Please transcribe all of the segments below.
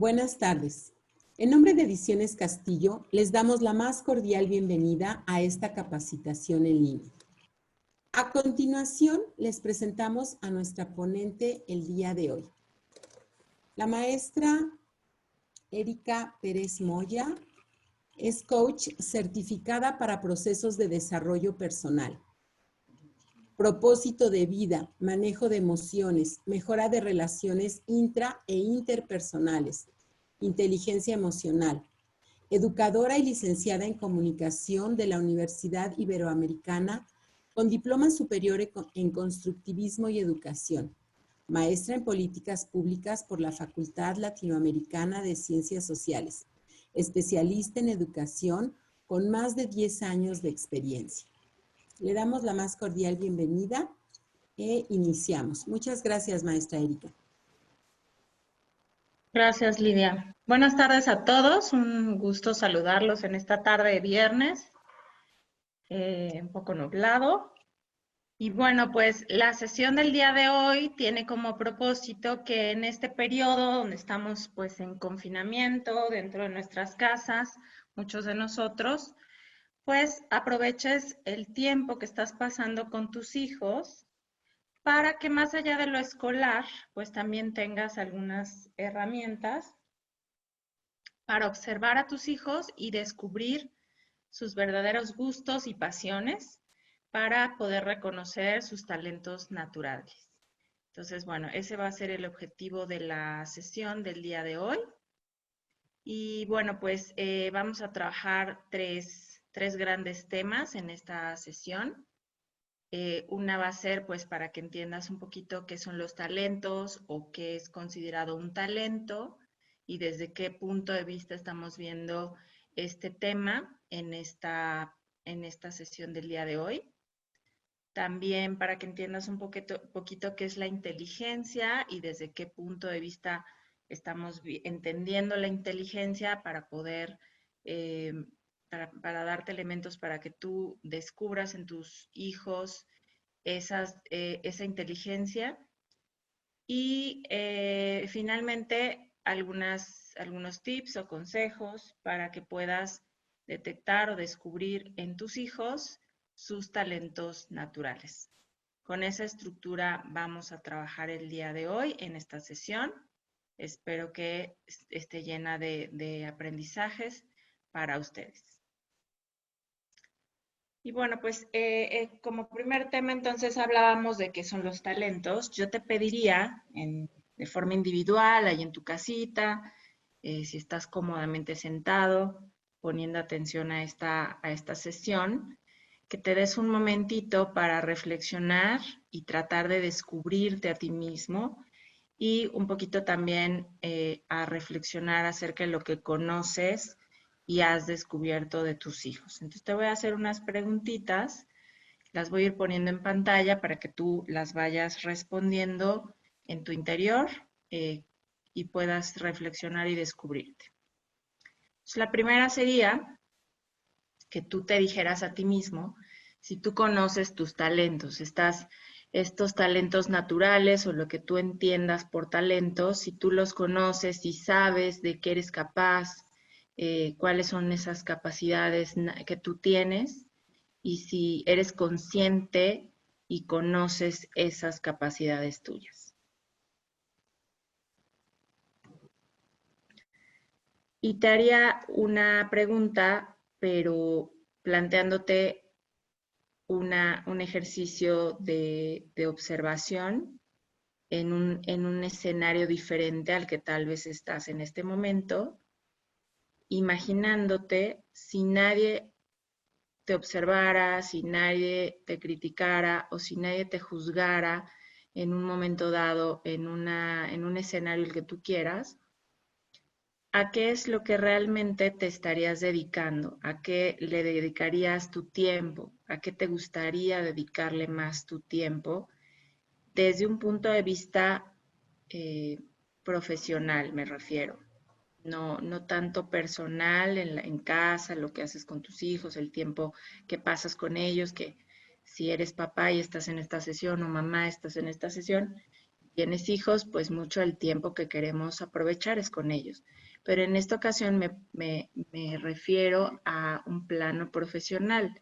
Buenas tardes. En nombre de Ediciones Castillo, les damos la más cordial bienvenida a esta capacitación en línea. A continuación, les presentamos a nuestra ponente el día de hoy. La maestra Erika Pérez Moya es coach certificada para procesos de desarrollo personal, propósito de vida, manejo de emociones, mejora de relaciones intra e interpersonales, inteligencia emocional, educadora y licenciada en comunicación de la Universidad Iberoamericana con diploma superior en constructivismo y educación, maestra en políticas públicas por la Facultad Latinoamericana de Ciencias Sociales, especialista en educación con más de 10 años de experiencia. Le damos la más cordial bienvenida e iniciamos. Muchas gracias, maestra Erika. Gracias, Lidia. Buenas tardes a todos. Un gusto saludarlos en esta tarde de viernes, un poco nublado. Y bueno, pues la sesión del día de hoy tiene como propósito que en este periodo donde estamos pues en confinamiento dentro de nuestras casas, muchos de nosotros, pues aproveches el tiempo que estás pasando con tus hijos para que más allá de lo escolar, pues también tengas algunas herramientas para observar a tus hijos y descubrir sus verdaderos gustos y pasiones para poder reconocer sus talentos naturales. Entonces, bueno, ese va a ser el objetivo de la sesión del día de hoy. Y bueno, pues vamos a trabajar tres grandes temas en esta sesión. Una va a ser, pues, para que entiendas un poquito qué son los talentos o qué es considerado un talento y desde qué punto de vista estamos viendo este tema en esta sesión del día de hoy. También para que entiendas un poquito qué es la inteligencia y desde qué punto de vista estamos entendiendo la inteligencia para poder, para darte elementos para que tú descubras en tus hijos esa inteligencia. Y finalmente, algunos tips o consejos para que puedas detectar o descubrir en tus hijos sus talentos naturales. Con esa estructura vamos a trabajar el día de hoy en esta sesión. Espero que esté llena de aprendizajes para ustedes. Y bueno, pues como primer tema entonces hablábamos de qué son los talentos. Yo te pediría de forma individual, ahí en tu casita, si estás cómodamente sentado, poniendo atención a esta sesión, que te des un momentito para reflexionar y tratar de descubrirte a ti mismo y un poquito también a reflexionar acerca de lo que conoces y has descubierto de tus hijos. Entonces te voy a hacer unas preguntitas, las voy a ir poniendo en pantalla para que tú las vayas respondiendo en tu interior y puedas reflexionar y descubrirte. Entonces, la primera sería que tú te dijeras a ti mismo, si tú conoces tus talentos, estos talentos naturales o lo que tú entiendas por talentos, si tú los conoces y sabes de qué eres capaz, cuáles son esas capacidades que tú tienes y si eres consciente y conoces esas capacidades tuyas. Y te haría una pregunta, pero planteándote un ejercicio de observación en un escenario diferente al que tal vez estás en este momento, imaginándote si nadie te observara, si nadie te criticara o si nadie te juzgara en un momento dado, en un escenario el que tú quieras, ¿a qué es lo que realmente te estarías dedicando? ¿A qué le dedicarías tu tiempo? ¿A qué te gustaría dedicarle más tu tiempo? Desde un punto de vista profesional, me refiero. No tanto personal en casa, lo que haces con tus hijos, el tiempo que pasas con ellos, que si eres papá y estás en esta sesión o mamá estás en esta sesión, tienes hijos, pues mucho el tiempo que queremos aprovechar es con ellos. Pero en esta ocasión me refiero a un plano profesional.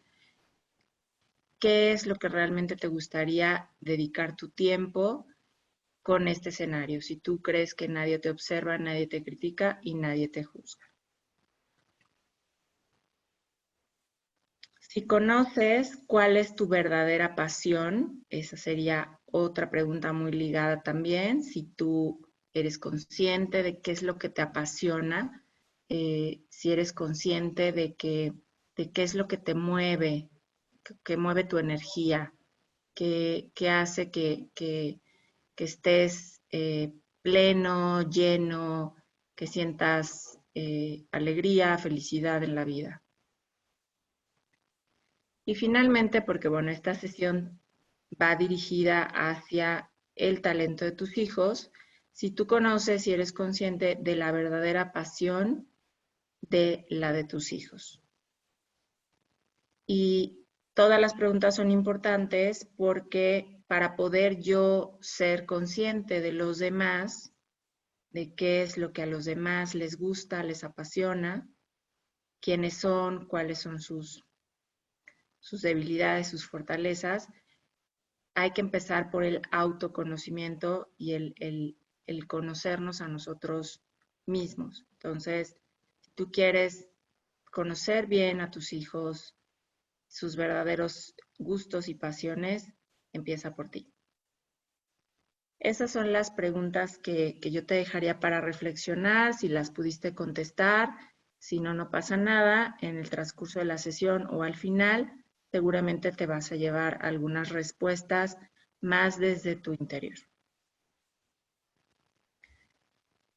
¿Qué es lo que realmente te gustaría dedicar tu tiempo con este escenario? Si tú crees que nadie te observa, nadie te critica y nadie te juzga. Si conoces cuál es tu verdadera pasión, esa sería otra pregunta muy ligada también. Si tú eres consciente de qué es lo que te apasiona, si eres consciente de qué es lo que te mueve, que mueve tu energía, que hace que estés pleno, lleno, que sientas alegría, felicidad en la vida. Y finalmente, porque bueno, esta sesión va dirigida hacia el talento de tus hijos, si tú conoces y eres consciente de la verdadera pasión de la de tus hijos. Y todas las preguntas son importantes porque para poder yo ser consciente de los demás, de qué es lo que a los demás les gusta, les apasiona, quiénes son, cuáles son sus debilidades, sus fortalezas, hay que empezar por el autoconocimiento y el conocernos a nosotros mismos. Entonces, si tú quieres conocer bien a tus hijos, sus verdaderos gustos y pasiones, empieza por ti. Esas son las preguntas que yo te dejaría para reflexionar, si las pudiste contestar, si no, no pasa nada, en el transcurso de la sesión o al final, seguramente te vas a llevar algunas respuestas más desde tu interior.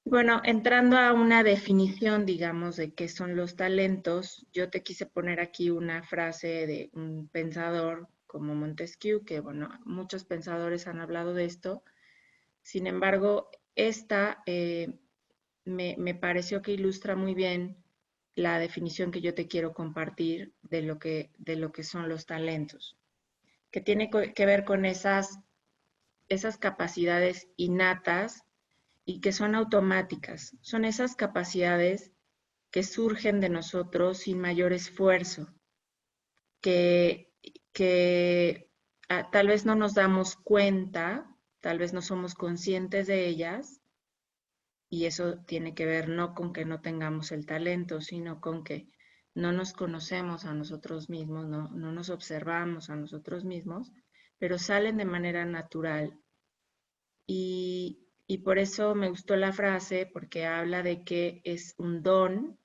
Bueno, entrando a una definición, digamos, de qué son los talentos, yo te quise poner aquí una frase de un pensador como Montesquieu, que bueno, muchos pensadores han hablado de esto. Sin embargo, esta me pareció que ilustra muy bien la definición que yo te quiero compartir de lo que son los talentos, que tiene que ver con esas capacidades innatas y que son automáticas. Son esas capacidades que surgen de nosotros sin mayor esfuerzo, que tal vez no nos damos cuenta, tal vez no somos conscientes de ellas, y eso tiene que ver no con que no tengamos el talento, sino con que no nos conocemos a nosotros mismos, no nos observamos a nosotros mismos, pero salen de manera natural. Y por eso me gustó la frase, porque habla de que es un don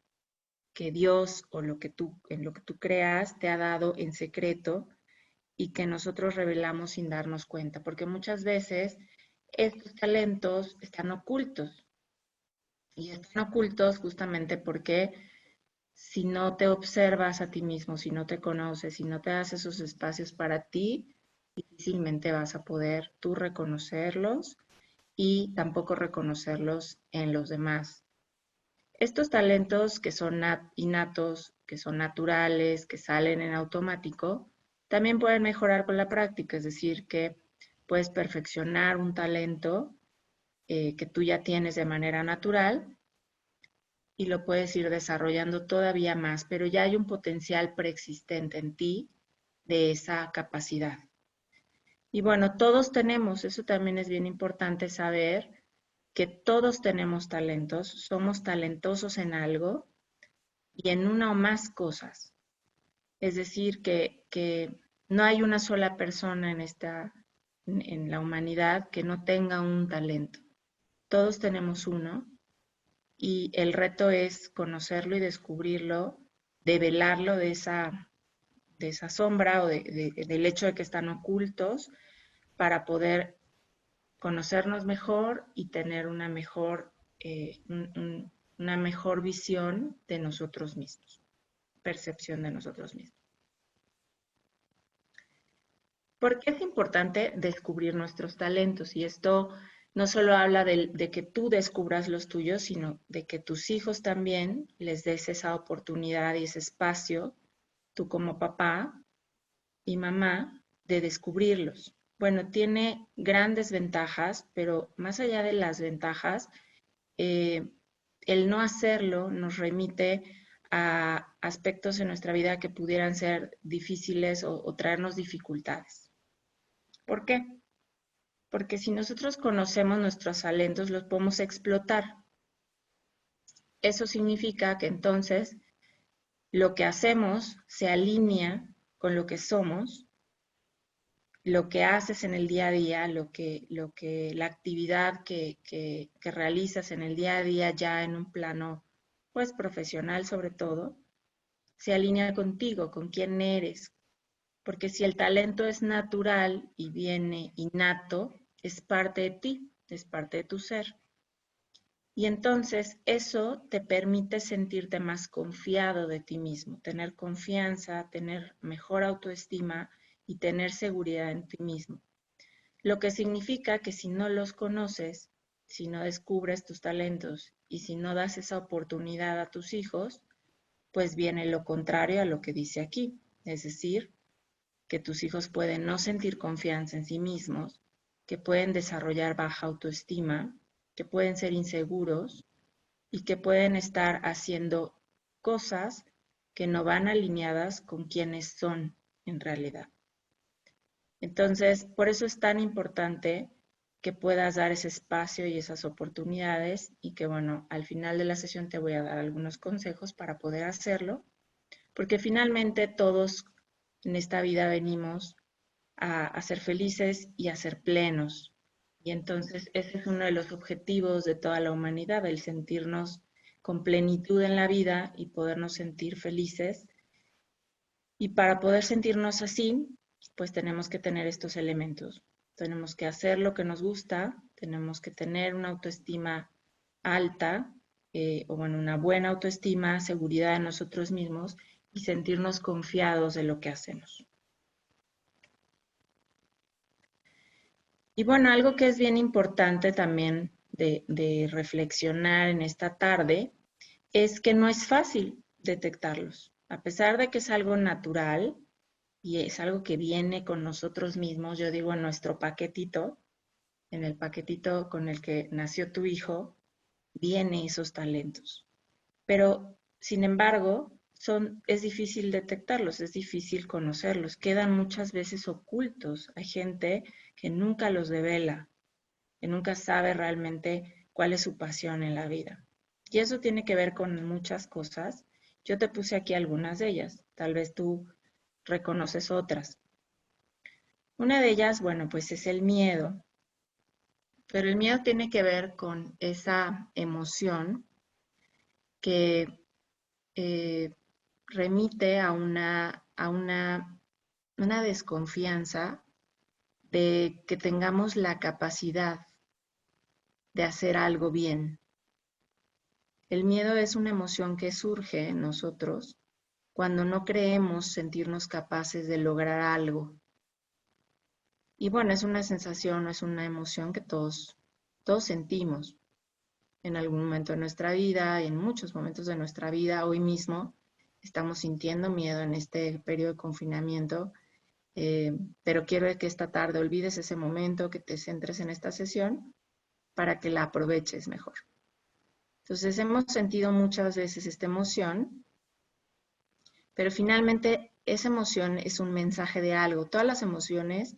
que Dios o en lo que tú creas te ha dado en secreto y que nosotros revelamos sin darnos cuenta, porque muchas veces estos talentos están ocultos. Y están ocultos justamente porque si no te observas a ti mismo, si no te conoces, si no te das esos espacios para ti, difícilmente vas a poder tú reconocerlos y tampoco reconocerlos en los demás. Estos talentos que son innatos, que son naturales, que salen en automático, también pueden mejorar con la práctica, es decir, que puedes perfeccionar un talento que tú ya tienes de manera natural y lo puedes ir desarrollando todavía más, pero ya hay un potencial preexistente en ti de esa capacidad. Y bueno, todos tenemos, eso también es bien importante saber, que todos tenemos talentos, somos talentosos en algo y en una o más cosas. Es decir, que no hay una sola persona en la humanidad que no tenga un talento. Todos tenemos uno y el reto es conocerlo y descubrirlo, develarlo de esa sombra o del hecho de que están ocultos para poder conocernos mejor y tener una mejor visión de nosotros mismos, percepción de nosotros mismos. ¿Por qué es importante descubrir nuestros talentos? Y esto no solo habla de que tú descubras los tuyos, sino de que tus hijos también les des esa oportunidad y ese espacio, tú como papá y mamá, de descubrirlos. bueno, tiene grandes ventajas, pero más allá de las ventajas, el no hacerlo nos remite a aspectos en nuestra vida que pudieran ser difíciles o traernos dificultades. ¿Por qué? Porque si nosotros conocemos nuestros talentos, los podemos explotar. Eso significa que entonces lo que hacemos se alinea con lo que somos, lo que haces en el día a día, la actividad que realizas en el día a día ya en un plano pues profesional sobre todo, se alinea contigo, con quién eres. Porque si el talento es natural y viene innato, es parte de ti, es parte de tu ser. Y entonces eso te permite sentirte más confiado de ti mismo, tener confianza, tener mejor autoestima y tener seguridad en ti mismo. Lo que significa que si no los conoces, si no descubres tus talentos y si no das esa oportunidad a tus hijos, pues viene lo contrario a lo que dice aquí. Es decir, que tus hijos pueden no sentir confianza en sí mismos, que pueden desarrollar baja autoestima, que pueden ser inseguros y que pueden estar haciendo cosas que no van alineadas con quienes son en realidad. Entonces, por eso es tan importante que puedas dar ese espacio y esas oportunidades y que, bueno, al final de la sesión te voy a dar algunos consejos para poder hacerlo, porque finalmente todos en esta vida venimos a ser felices y a ser plenos. Y entonces ese es uno de los objetivos de toda la humanidad, el sentirnos con plenitud en la vida y podernos sentir felices. Y para poder sentirnos así, pues tenemos que tener estos elementos. Tenemos que hacer lo que nos gusta, tenemos que tener una autoestima alta, o bueno, una buena autoestima, seguridad en nosotros mismos y sentirnos confiados de lo que hacemos. Y bueno, algo que es bien importante también de reflexionar en esta tarde es que no es fácil detectarlos. A pesar de que es algo natural y es algo que viene con nosotros mismos, yo digo en nuestro paquetito, en el paquetito con el que nació tu hijo, vienen esos talentos. Pero, sin embargo, es difícil detectarlos, es difícil conocerlos, quedan muchas veces ocultos. Hay gente que nunca los devela, que nunca sabe realmente cuál es su pasión en la vida. Y eso tiene que ver con muchas cosas. Yo te puse aquí algunas de ellas, tal vez tú reconoces otras. Una de ellas, bueno, pues es el miedo, pero el miedo tiene que ver con esa emoción que remite a una desconfianza de que tengamos la capacidad de hacer algo bien. El miedo es una emoción que surge en nosotros cuando no creemos sentirnos capaces de lograr algo. Y bueno, es una sensación, es una emoción que todos sentimos en algún momento de nuestra vida, en muchos momentos de nuestra vida. Hoy mismo estamos sintiendo miedo en este periodo de confinamiento, pero quiero que esta tarde olvides ese momento, que te centres en esta sesión para que la aproveches mejor. Entonces, hemos sentido muchas veces esta emoción, pero finalmente esa emoción es un mensaje de algo. Todas las emociones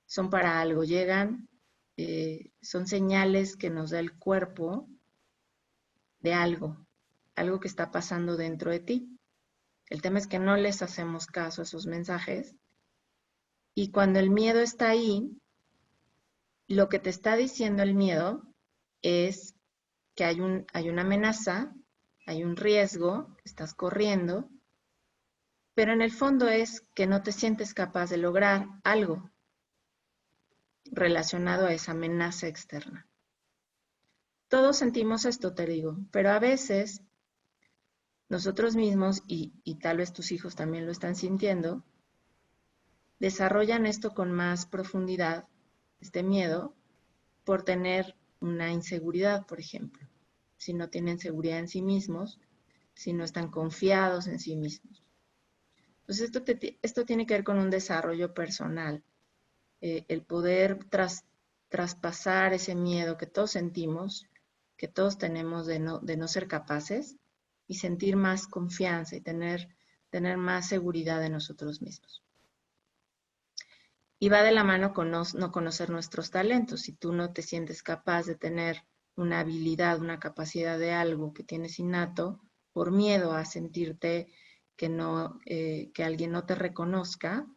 son para algo, llegan, son señales que nos da el cuerpo de algo que está pasando dentro de ti. El tema es que no les hacemos caso a esos mensajes y cuando el miedo está ahí, lo que te está diciendo el miedo es que hay una amenaza, hay un riesgo, estás corriendo, pero en el fondo es que no te sientes capaz de lograr algo relacionado a esa amenaza externa. Todos sentimos esto, te digo, pero a veces nosotros mismos, y tal vez tus hijos también lo están sintiendo, desarrollan esto con más profundidad, este miedo, por tener una inseguridad, por ejemplo. Si no tienen seguridad en sí mismos, si no están confiados en sí mismos. Entonces, esto tiene que ver con un desarrollo personal. el poder traspasar ese miedo que todos sentimos, que todos tenemos de no ser capaces, y sentir más confianza y tener más seguridad en nosotros mismos. Y va de la mano con no conocer nuestros talentos. Si tú no te sientes capaz de tener una habilidad, una capacidad de algo que tienes innato, por miedo a sentirte que alguien no te reconozca,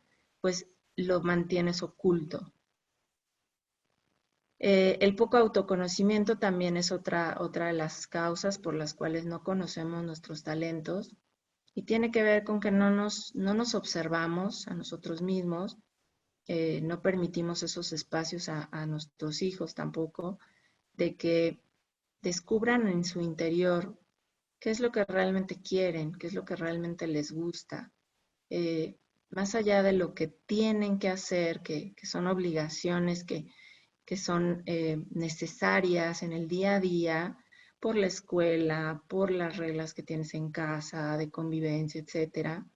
pues lo mantienes oculto. El poco autoconocimiento también es otra de las causas por las cuales no conocemos nuestros talentos, y tiene que ver con que no nos observamos a nosotros mismos, no permitimos esos espacios a nuestros hijos tampoco, de que descubran en su interior qué es lo que realmente quieren, qué es lo que realmente les gusta, más allá de lo que tienen que hacer, que son obligaciones, que son necesarias en el día a día, por la escuela, por las reglas que tienes en casa, de convivencia, etcétera,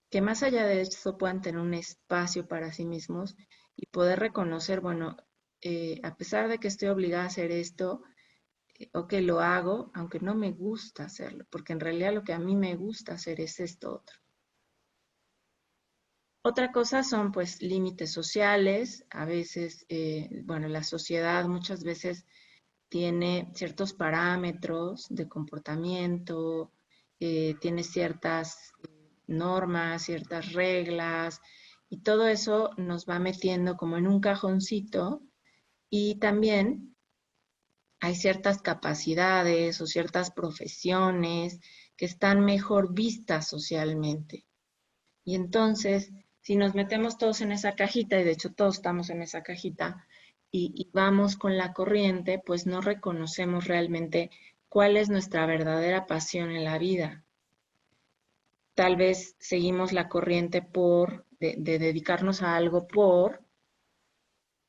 que más allá de eso puedan tener un espacio para sí mismos y poder reconocer, bueno, a pesar de que estoy obligada a hacer esto, o que lo hago, aunque no me gusta hacerlo, porque en realidad lo que a mí me gusta hacer es esto otro. Otra cosa son pues límites sociales. A veces, bueno, la sociedad muchas veces tiene ciertos parámetros de comportamiento, tiene ciertas normas, ciertas reglas, y todo eso nos va metiendo como en un cajoncito, y también hay ciertas capacidades o ciertas profesiones que están mejor vistas socialmente. Y entonces, si nos metemos todos en esa cajita, y de hecho todos estamos en esa cajita, y vamos con la corriente, pues no reconocemos realmente cuál es nuestra verdadera pasión en la vida. Tal vez seguimos la corriente de dedicarnos a algo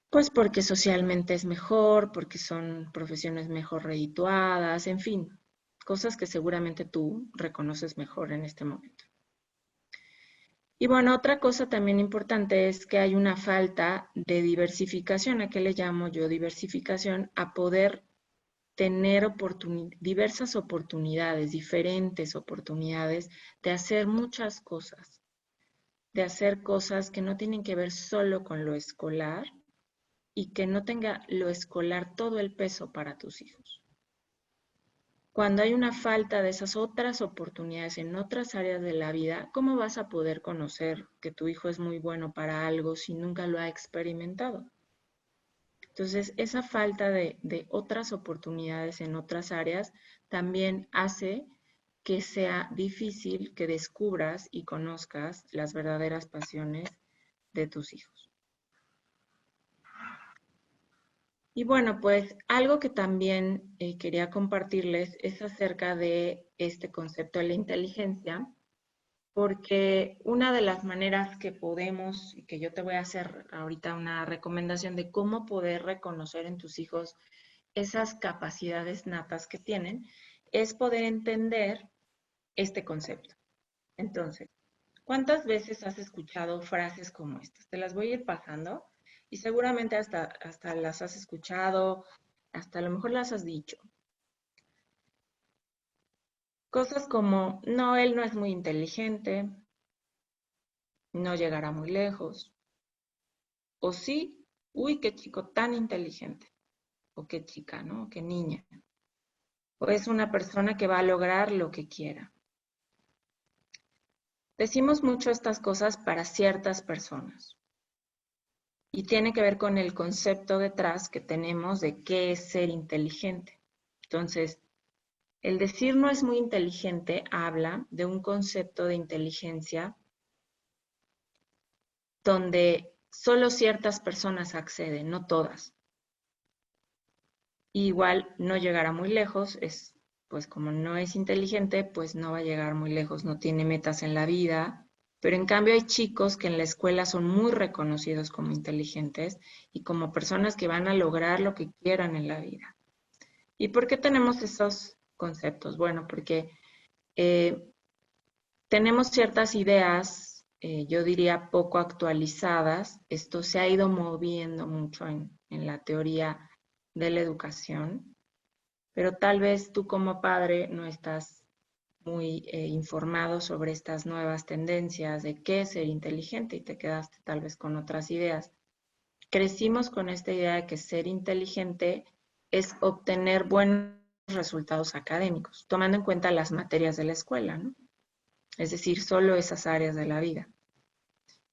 pues porque socialmente es mejor, porque son profesiones mejor redituadas, en fin, cosas que seguramente tú reconoces mejor en este momento. Y bueno, otra cosa también importante es que hay una falta de diversificación. ¿A qué le llamo yo diversificación? A poder tener diversas oportunidades, diferentes oportunidades de hacer muchas cosas, de hacer cosas que no tienen que ver solo con lo escolar y que no tenga lo escolar todo el peso para tus hijos. Cuando hay una falta de esas otras oportunidades en otras áreas de la vida, ¿cómo vas a poder conocer que tu hijo es muy bueno para algo si nunca lo ha experimentado? Entonces, esa falta de otras oportunidades en otras áreas también hace que sea difícil que descubras y conozcas las verdaderas pasiones de tus hijos. Y bueno, pues algo que también quería compartirles es acerca de este concepto de la inteligencia, porque una de las maneras que podemos, y que yo te voy a hacer ahorita una recomendación de cómo poder reconocer en tus hijos esas capacidades natas que tienen, es poder entender este concepto. Entonces, ¿cuántas veces has escuchado frases como estas? Te las voy a ir pasando y seguramente hasta las has escuchado, hasta a lo mejor las has dicho. Cosas como, no, él no es muy inteligente, no llegará muy lejos. O sí, uy, qué chico tan inteligente. O qué chica, ¿no? Qué niña. O es una persona que va a lograr lo que quiera. Decimos mucho estas cosas para ciertas personas. Y tiene que ver con el concepto detrás que tenemos de qué es ser inteligente. Entonces, el decir no es muy inteligente habla de un concepto de inteligencia donde solo ciertas personas acceden, no todas. Y igual no llegará muy lejos, pues como no es inteligente, pues no va a llegar muy lejos, no tiene metas en la vida. Pero en cambio hay chicos que en la escuela son muy reconocidos como inteligentes y como personas que van a lograr lo que quieran en la vida. ¿Y por qué tenemos esos conceptos? Bueno, porque tenemos ciertas ideas yo diría poco actualizadas. Esto se ha ido moviendo mucho en la teoría de la educación, pero tal vez tú como padre no estás muy informado sobre estas nuevas tendencias de qué es ser inteligente y te quedaste tal vez con otras ideas. Crecimos con esta idea de que ser inteligente es obtener buenos resultados académicos, tomando en cuenta las materias de la escuela, ¿no? Es decir, solo esas áreas de la vida.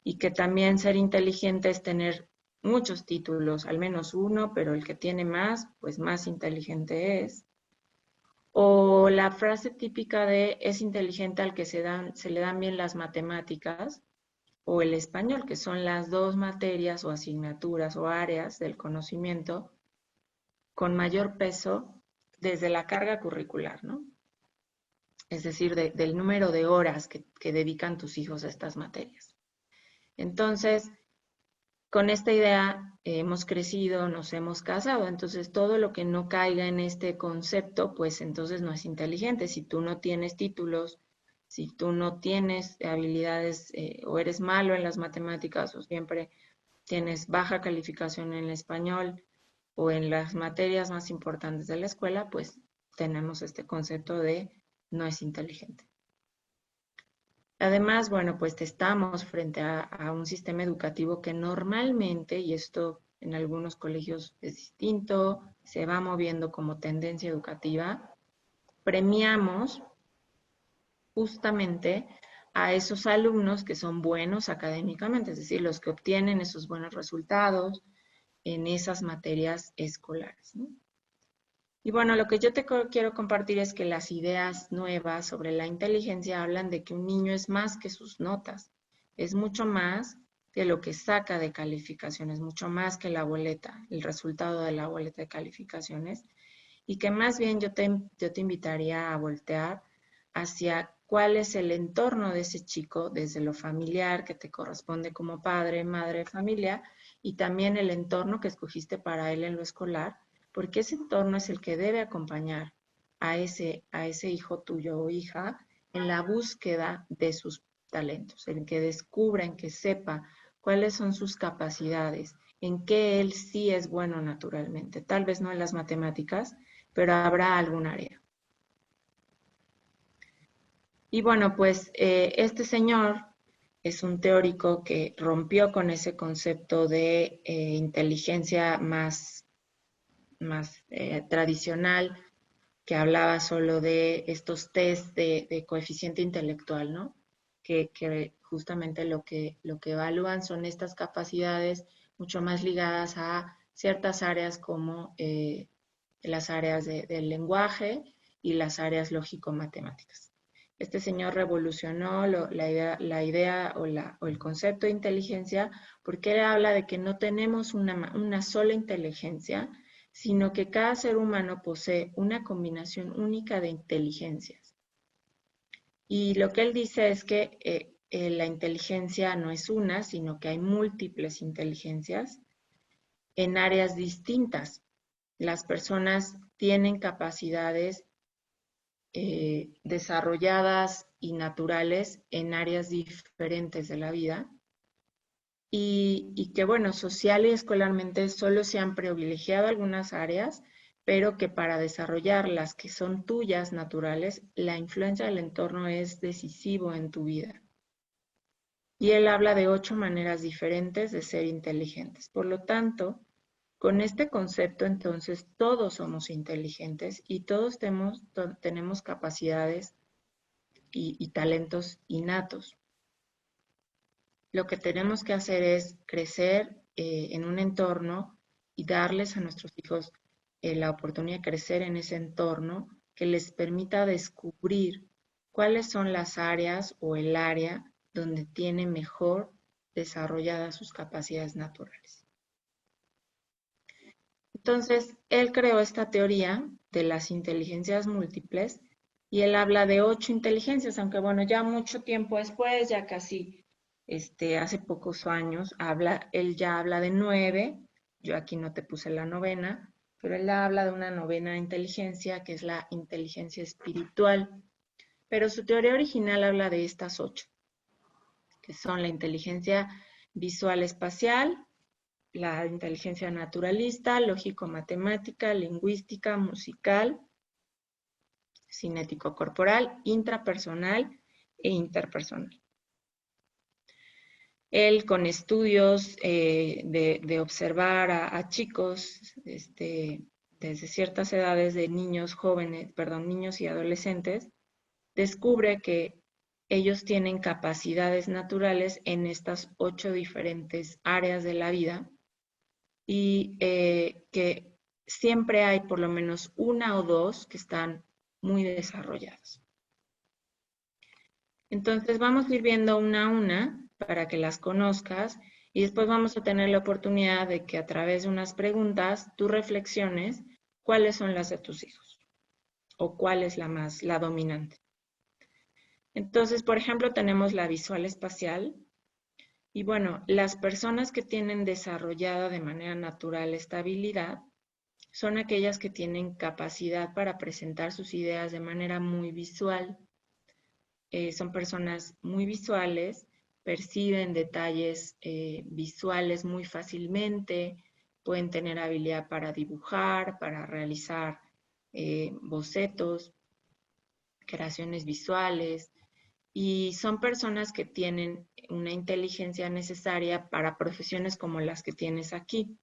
Y que también ser inteligente es tener muchos títulos, al menos uno, pero el que tiene más, pues más inteligente es. O la frase típica de es inteligente al que se le dan bien las matemáticas o el español, que son las dos materias o asignaturas o áreas del conocimiento con mayor peso desde la carga curricular, ¿no? Es decir, del número de horas que dedican tus hijos a estas materias. Entonces, con esta idea hemos crecido, nos hemos casado, entonces todo lo que no caiga en este concepto, pues entonces no es inteligente. Si tú no tienes títulos, si tú no tienes habilidades o eres malo en las matemáticas o siempre tienes baja calificación en el español o en las materias más importantes de la escuela, pues tenemos este concepto de no es inteligente. Además, bueno, pues estamos frente a un sistema educativo que normalmente, y esto en algunos colegios es distinto, se va moviendo como tendencia educativa, premiamos justamente a esos alumnos que son buenos académicamente, es decir, los que obtienen esos buenos resultados en esas materias escolares, ¿no? Y bueno, lo que yo te quiero compartir es que las ideas nuevas sobre la inteligencia hablan de que un niño es más que sus notas, es mucho más que lo que saca de calificaciones, mucho más que la boleta, el resultado de la boleta de calificaciones, y que más bien yo te invitaría a voltear hacia cuál es el entorno de ese chico, desde lo familiar que te corresponde como padre, madre, familia, y también el entorno que escogiste para él en lo escolar, porque ese entorno es el que debe acompañar a ese hijo tuyo o hija en la búsqueda de sus talentos, en que descubra, en que sepa cuáles son sus capacidades, en qué él sí es bueno naturalmente. Tal vez no en las matemáticas, pero habrá algún área. Y bueno, pues este señor es un teórico que rompió con ese concepto de inteligencia más tradicional, que hablaba solo de estos test de coeficiente intelectual, ¿no? Que justamente lo que evalúan son estas capacidades mucho más ligadas a ciertas áreas como las áreas del lenguaje y las áreas lógico-matemáticas. Este señor revolucionó la idea o el concepto de inteligencia porque él habla de que no tenemos una sola inteligencia, sino que cada ser humano posee una combinación única de inteligencias. Y lo que él dice es que la inteligencia no es una, sino que hay múltiples inteligencias en áreas distintas. Las personas tienen capacidades desarrolladas y naturales en áreas diferentes de la vida y que, bueno, social y escolarmente solo se han privilegiado algunas áreas, pero que para desarrollar las que son tuyas naturales, la influencia del entorno es decisivo en tu vida. Y él habla de 8 maneras diferentes de ser inteligentes. Por lo tanto, con este concepto, entonces, todos somos inteligentes y todos tenemos capacidades y talentos innatos. Lo que tenemos que hacer es crecer en un entorno y darles a nuestros hijos la oportunidad de crecer en ese entorno que les permita descubrir cuáles son las áreas o el área donde tiene mejor desarrolladas sus capacidades naturales. Entonces, él creó esta teoría de las inteligencias múltiples y él habla de 8 inteligencias, aunque bueno, ya mucho tiempo después, ya casi hace pocos años, él ya habla de 9, yo aquí no te puse la novena, pero él habla de una novena inteligencia que es la inteligencia espiritual, pero su teoría original habla de estas 8, son la inteligencia visual espacial, la inteligencia naturalista, lógico-matemática, lingüística, musical, cinético-corporal, intrapersonal e interpersonal. Él, con estudios de observar a chicos desde ciertas edades de niños y adolescentes, descubre que ellos tienen capacidades naturales en estas 8 diferentes áreas de la vida y que siempre hay por lo menos una o dos que están muy desarrolladas. Entonces vamos a ir viendo una a una para que las conozcas y después vamos a tener la oportunidad de que a través de unas preguntas tú reflexiones cuáles son las de tus hijos o cuál es la dominante. Entonces, por ejemplo, tenemos la visual espacial y bueno, las personas que tienen desarrollada de manera natural esta habilidad son aquellas que tienen capacidad para presentar sus ideas de manera muy visual. Son personas muy visuales, perciben detalles visuales muy fácilmente, pueden tener habilidad para dibujar, para realizar bocetos, creaciones visuales, y son personas que tienen una inteligencia necesaria para profesiones como las que tienes aquí,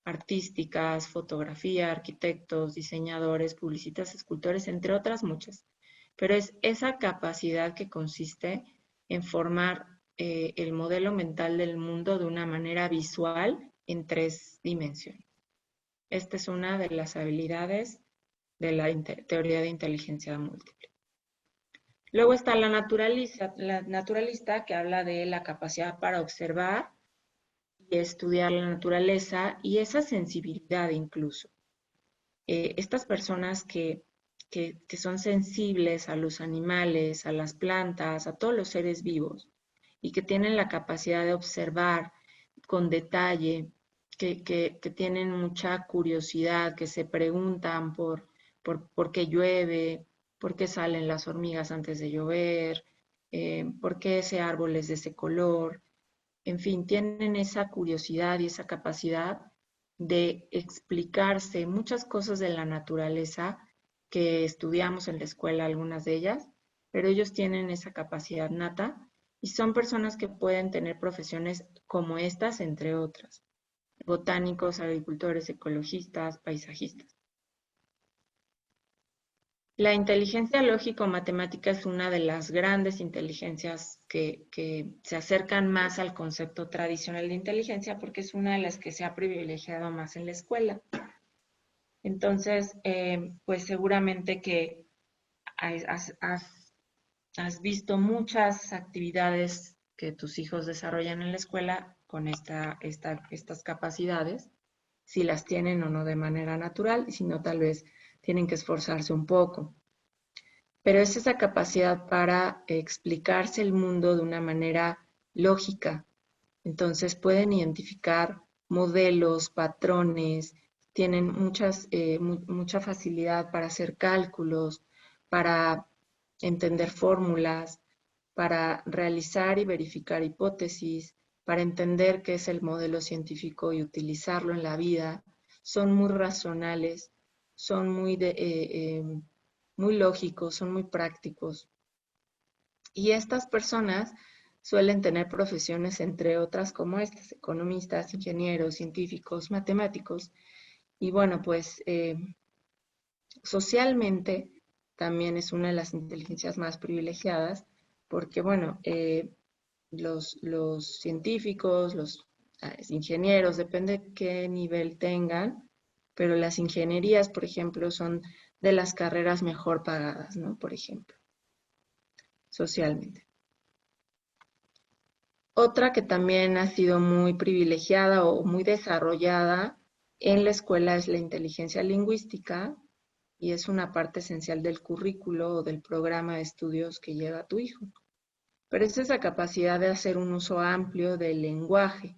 artísticas, fotografía, arquitectos, diseñadores, publicistas, escultores, entre otras muchas. Pero es esa capacidad que consiste en formar el modelo mental del mundo de una manera visual en 3 dimensiones. Esta es una de las habilidades de la teoría de inteligencia múltiple. Luego está la naturalista, que habla de la capacidad para observar y estudiar la naturaleza y esa sensibilidad incluso. Estas personas que son sensibles a los animales, a las plantas, a todos los seres vivos y que tienen la capacidad de observar con detalle, que tienen mucha curiosidad, que se preguntan por qué llueve, por qué salen las hormigas antes de llover, por qué ese árbol es de ese color. En fin, tienen esa curiosidad y esa capacidad de explicarse muchas cosas de la naturaleza que estudiamos en la escuela, algunas de ellas, pero ellos tienen esa capacidad nata y son personas que pueden tener profesiones como estas, entre otras: botánicos, agricultores, ecologistas, paisajistas. La inteligencia lógico-matemática es una de las grandes inteligencias que se acercan más al concepto tradicional de inteligencia porque es una de las que se ha privilegiado más en la escuela. Entonces, pues seguramente que has visto muchas actividades que tus hijos desarrollan en la escuela con estas capacidades, si las tienen o no de manera natural, y si no, tal vez tienen que esforzarse un poco. Pero es esa capacidad para explicarse el mundo de una manera lógica. Entonces pueden identificar modelos, patrones, tienen mucha facilidad para hacer cálculos, para entender fórmulas, para realizar y verificar hipótesis, para entender qué es el modelo científico y utilizarlo en la vida. Son muy racionales, son muy lógicos, son muy prácticos. Y estas personas suelen tener profesiones, entre otras, como estas: economistas, ingenieros, científicos, matemáticos. Y bueno, pues socialmente también es una de las inteligencias más privilegiadas, porque bueno, los científicos, los ingenieros, depende qué nivel tengan, pero las ingenierías, por ejemplo, son de las carreras mejor pagadas, ¿no? Por ejemplo, socialmente. Otra que también ha sido muy privilegiada o muy desarrollada en la escuela es la inteligencia lingüística, y es una parte esencial del currículo o del programa de estudios que lleva tu hijo. Pero es esa capacidad de hacer un uso amplio del lenguaje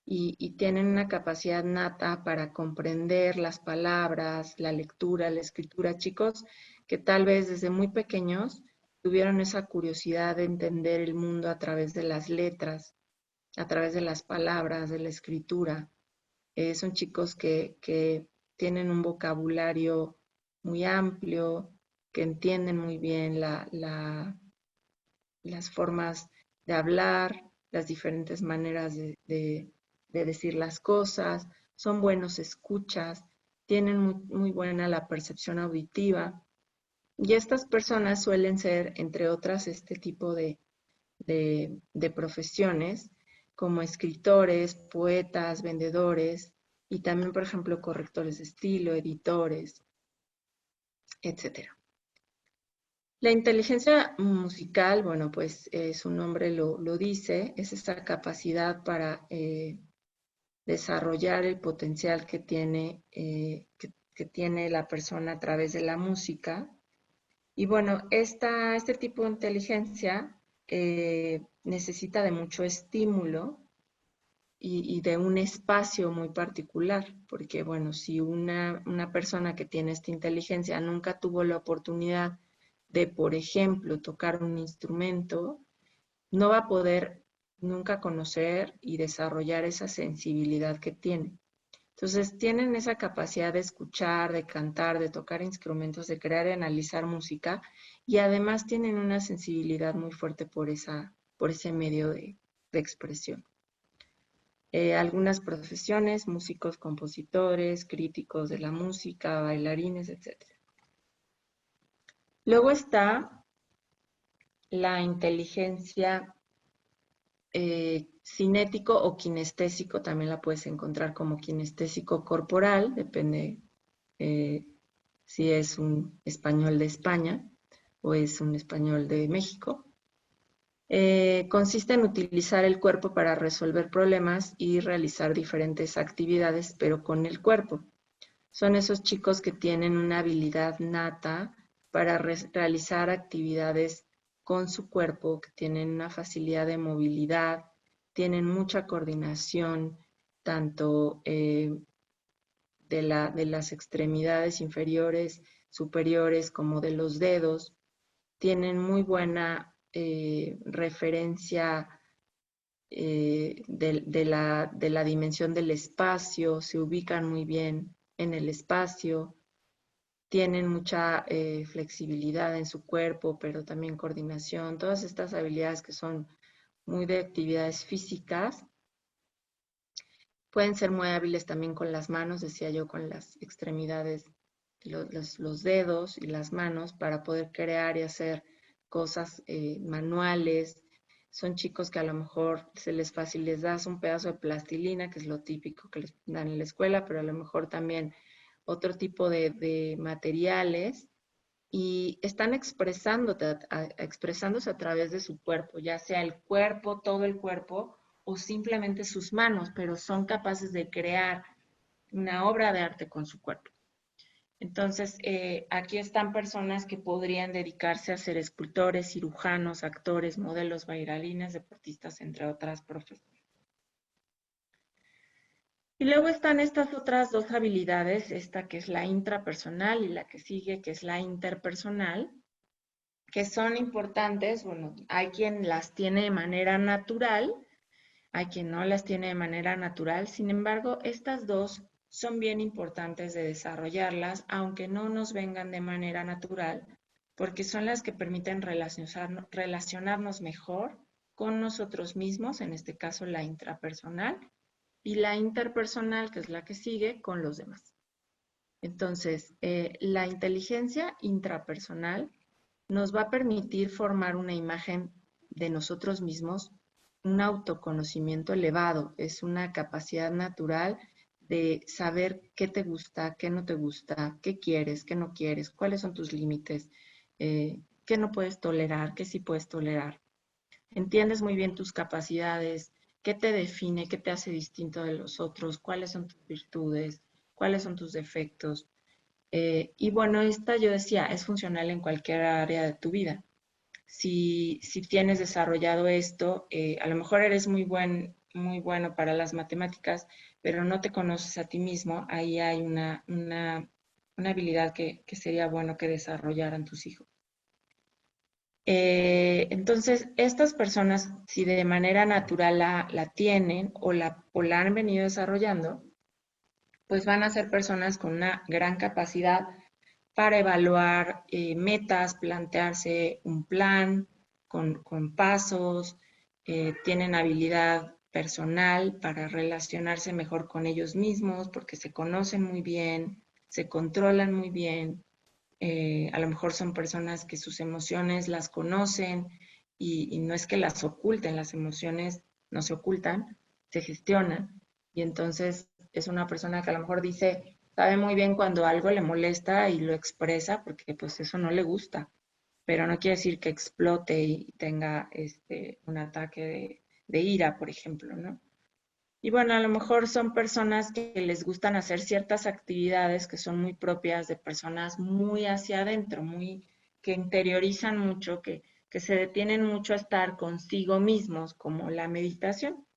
y tienen una capacidad nata para comprender las palabras, la lectura, la escritura. Chicos que tal vez desde muy pequeños tuvieron esa curiosidad de entender el mundo a través de las letras, a través de las palabras, de la escritura. Son chicos que tienen un vocabulario muy amplio, que entienden muy bien las formas de hablar, las diferentes maneras de decir las cosas, son buenos escuchas, tienen muy buena la percepción auditiva. Y estas personas suelen ser, entre otras, este tipo de profesiones, como escritores, poetas, vendedores, y también, por ejemplo, correctores de estilo, editores, etcétera. La inteligencia musical, bueno, pues su nombre lo dice, es esta capacidad para desarrollar el potencial que tiene la persona a través de la música. Y bueno, este tipo de inteligencia necesita de mucho estímulo y de un espacio muy particular, porque bueno, si una persona que tiene esta inteligencia nunca tuvo la oportunidad de, por ejemplo, tocar un instrumento, no va a poder nunca conocer y desarrollar esa sensibilidad que tiene. Entonces, tienen esa capacidad de escuchar, de cantar, de tocar instrumentos, de crear y analizar música, y además tienen una sensibilidad muy fuerte por ese medio de expresión. Algunas profesiones, músicos, compositores, críticos de la música, bailarines, etc. Luego está la inteligencia cinético o kinestésico, también la puedes encontrar como kinestésico corporal, depende si es un español de España o es un español de México. Consiste en utilizar el cuerpo para resolver problemas y realizar diferentes actividades, pero con el cuerpo. Son esos chicos que tienen una habilidad nata para realizar actividades con su cuerpo, que tienen una facilidad de movilidad, tienen mucha coordinación, tanto de las extremidades inferiores, superiores, como de los dedos. Tienen muy buena referencia de la dimensión del espacio, se ubican muy bien en el espacio, tienen mucha flexibilidad en su cuerpo, pero también coordinación, todas estas habilidades que son muy de actividades físicas. Pueden ser muy hábiles también con las manos, decía yo, con las extremidades, los dedos y las manos para poder crear y hacer cosas manuales. Son chicos que a lo mejor se les fácil, les das un pedazo de plastilina, que es lo típico que les dan en la escuela, pero a lo mejor también otro tipo de materiales, y están expresándose a través de su cuerpo, ya sea el cuerpo, todo el cuerpo, o simplemente sus manos, pero son capaces de crear una obra de arte con su cuerpo. Entonces, aquí están personas que podrían dedicarse a ser escultores, cirujanos, actores, modelos, bailarines, deportistas, entre otras profesiones. Y luego están estas otras dos habilidades, esta que es la intrapersonal y la que sigue, que es la interpersonal, que son importantes. Bueno, hay quien las tiene de manera natural, hay quien no las tiene de manera natural. Sin embargo, estas dos son bien importantes de desarrollarlas, aunque no nos vengan de manera natural, porque son las que permiten relacionarnos mejor con nosotros mismos, en este caso la intrapersonal, y la interpersonal, que es la que sigue, con los demás. Entonces, la inteligencia intrapersonal nos va a permitir formar una imagen de nosotros mismos, un autoconocimiento elevado, es una capacidad natural de saber qué te gusta, qué no te gusta, qué quieres, qué no quieres, cuáles son tus límites, qué no puedes tolerar, qué sí puedes tolerar. Entiendes muy bien tus capacidades, qué te define, qué te hace distinto de los otros, cuáles son tus virtudes, cuáles son tus defectos. Y bueno, esta yo decía, es funcional en cualquier área de tu vida. Si tienes desarrollado esto, a lo mejor eres muy bueno para las matemáticas, pero no te conoces a ti mismo, ahí hay una habilidad que sería bueno que desarrollaran tus hijos. Entonces, estas personas, si de manera natural la tienen o la han venido desarrollando, pues van a ser personas con una gran capacidad para evaluar metas, plantearse un plan con pasos, tienen habilidad personal para relacionarse mejor con ellos mismos porque se conocen muy bien, se controlan muy bien. A lo mejor son personas que sus emociones las conocen y no es que las oculten, las emociones no se ocultan, se gestionan. Y entonces es una persona que a lo mejor dice, sabe muy bien cuando algo le molesta y lo expresa porque pues eso no le gusta, pero no quiere decir que explote y tenga un ataque de ira, por ejemplo, ¿no? Y bueno, a lo mejor son personas que les gustan hacer ciertas actividades que son muy propias de personas muy hacia adentro, muy que interiorizan mucho, que se detienen mucho a estar consigo mismos, como la meditación.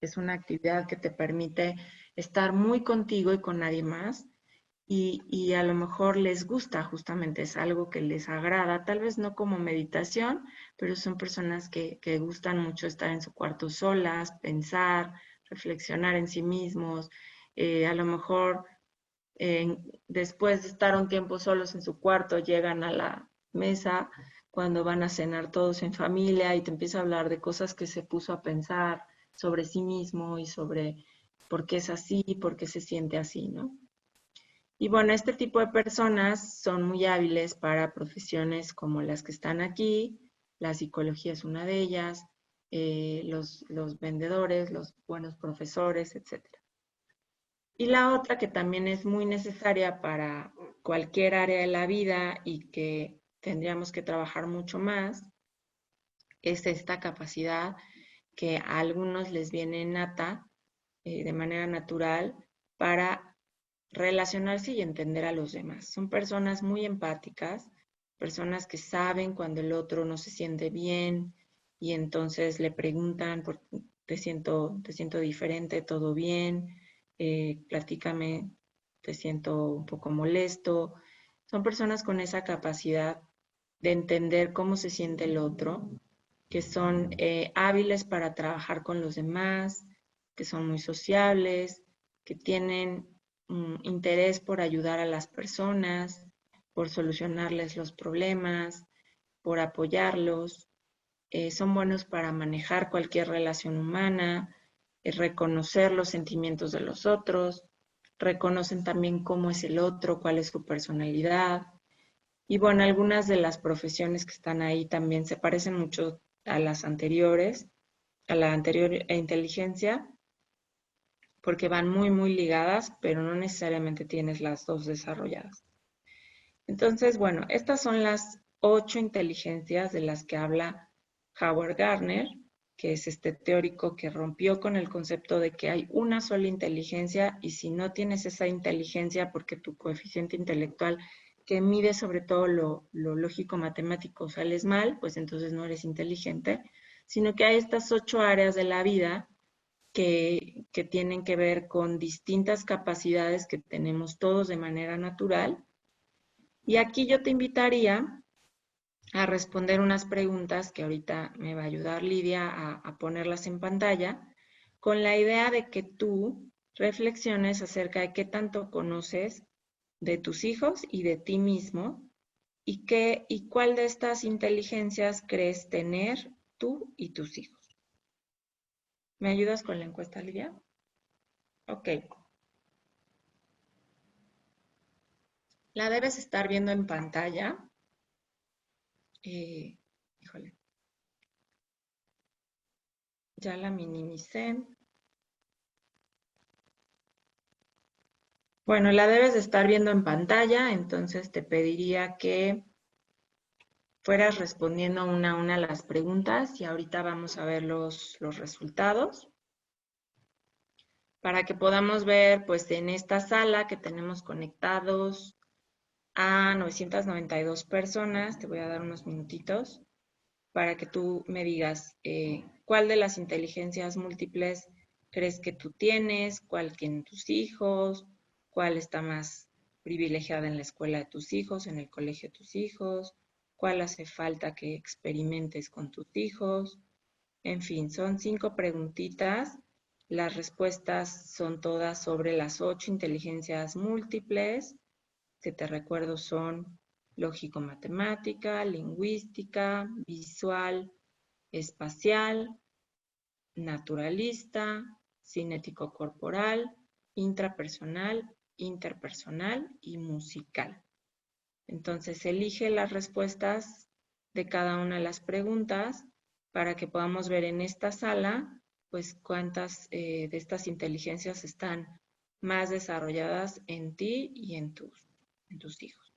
Es una actividad que te permite estar muy contigo y con nadie más y a lo mejor les gusta justamente, es algo que les agrada, tal vez no como meditación, pero son personas que gustan mucho estar en su cuarto solas, pensar, reflexionar en sí mismos, a lo mejor después de estar un tiempo solos en su cuarto, llegan a la mesa cuando van a cenar todos en familia y te empieza a hablar de cosas que se puso a pensar sobre sí mismo y sobre por qué es así, por qué se siente así, ¿no? Y bueno, este tipo de personas son muy hábiles para profesiones como las que están aquí, la psicología es una de ellas, los vendedores, los buenos profesores, etcétera. Y la otra que también es muy necesaria para cualquier área de la vida y que tendríamos que trabajar mucho más, es esta capacidad que a algunos les viene nata de manera natural para relacionarse y entender a los demás. Son personas muy empáticas, personas que saben cuando el otro no se siente bien y entonces le preguntan, te siento diferente, todo bien, platícame, te siento un poco molesto. Son personas con esa capacidad de entender cómo se siente el otro, que son hábiles para trabajar con los demás, que son muy sociables, que tienen interés por ayudar a las personas, por solucionarles los problemas, por apoyarlos. Son buenos para manejar cualquier relación humana, reconocer los sentimientos de los otros, reconocen también cómo es el otro, cuál es su personalidad. Y bueno, algunas de las profesiones que están ahí también se parecen mucho a las anteriores, a la anterior inteligencia, porque van muy, muy ligadas, pero no necesariamente tienes las dos desarrolladas. Entonces, bueno, estas son las 8 inteligencias de las que habla Howard Gardner, que es este teórico que rompió con el concepto de que hay una sola inteligencia y si no tienes esa inteligencia porque tu coeficiente intelectual que mide sobre todo lo lógico matemático sales mal, pues entonces no eres inteligente, sino que hay estas 8 áreas de la vida que tienen que ver con distintas capacidades que tenemos todos de manera natural. Y aquí yo te invitaría a responder unas preguntas que ahorita me va a ayudar Lidia a ponerlas en pantalla, con la idea de que tú reflexiones acerca de qué tanto conoces de tus hijos y de ti mismo y cuál de estas inteligencias crees tener tú y tus hijos. ¿Me ayudas con la encuesta, Lidia? Ok. La debes estar viendo en pantalla. Híjole, ya la minimicé. Bueno, la debes de estar viendo en pantalla, entonces te pediría que fueras respondiendo una a una las preguntas y ahorita vamos a ver los resultados para que podamos ver, pues en esta sala que tenemos conectados a 992 personas, te voy a dar unos minutitos para que tú me digas cuál de las inteligencias múltiples crees que tú tienes, cuál tienen tus hijos, cuál está más privilegiada en la escuela de tus hijos, en el colegio de tus hijos, cuál hace falta que experimentes con tus hijos. En fin, son 5 preguntitas. Las respuestas son todas sobre las 8 inteligencias múltiples, que te recuerdo son lógico-matemática, lingüística, visual, espacial, naturalista, cinético-corporal, intrapersonal, interpersonal y musical. Entonces, elige las respuestas de cada una de las preguntas para que podamos ver en esta sala, pues, cuántas de estas inteligencias están más desarrolladas en ti y en tus hijos.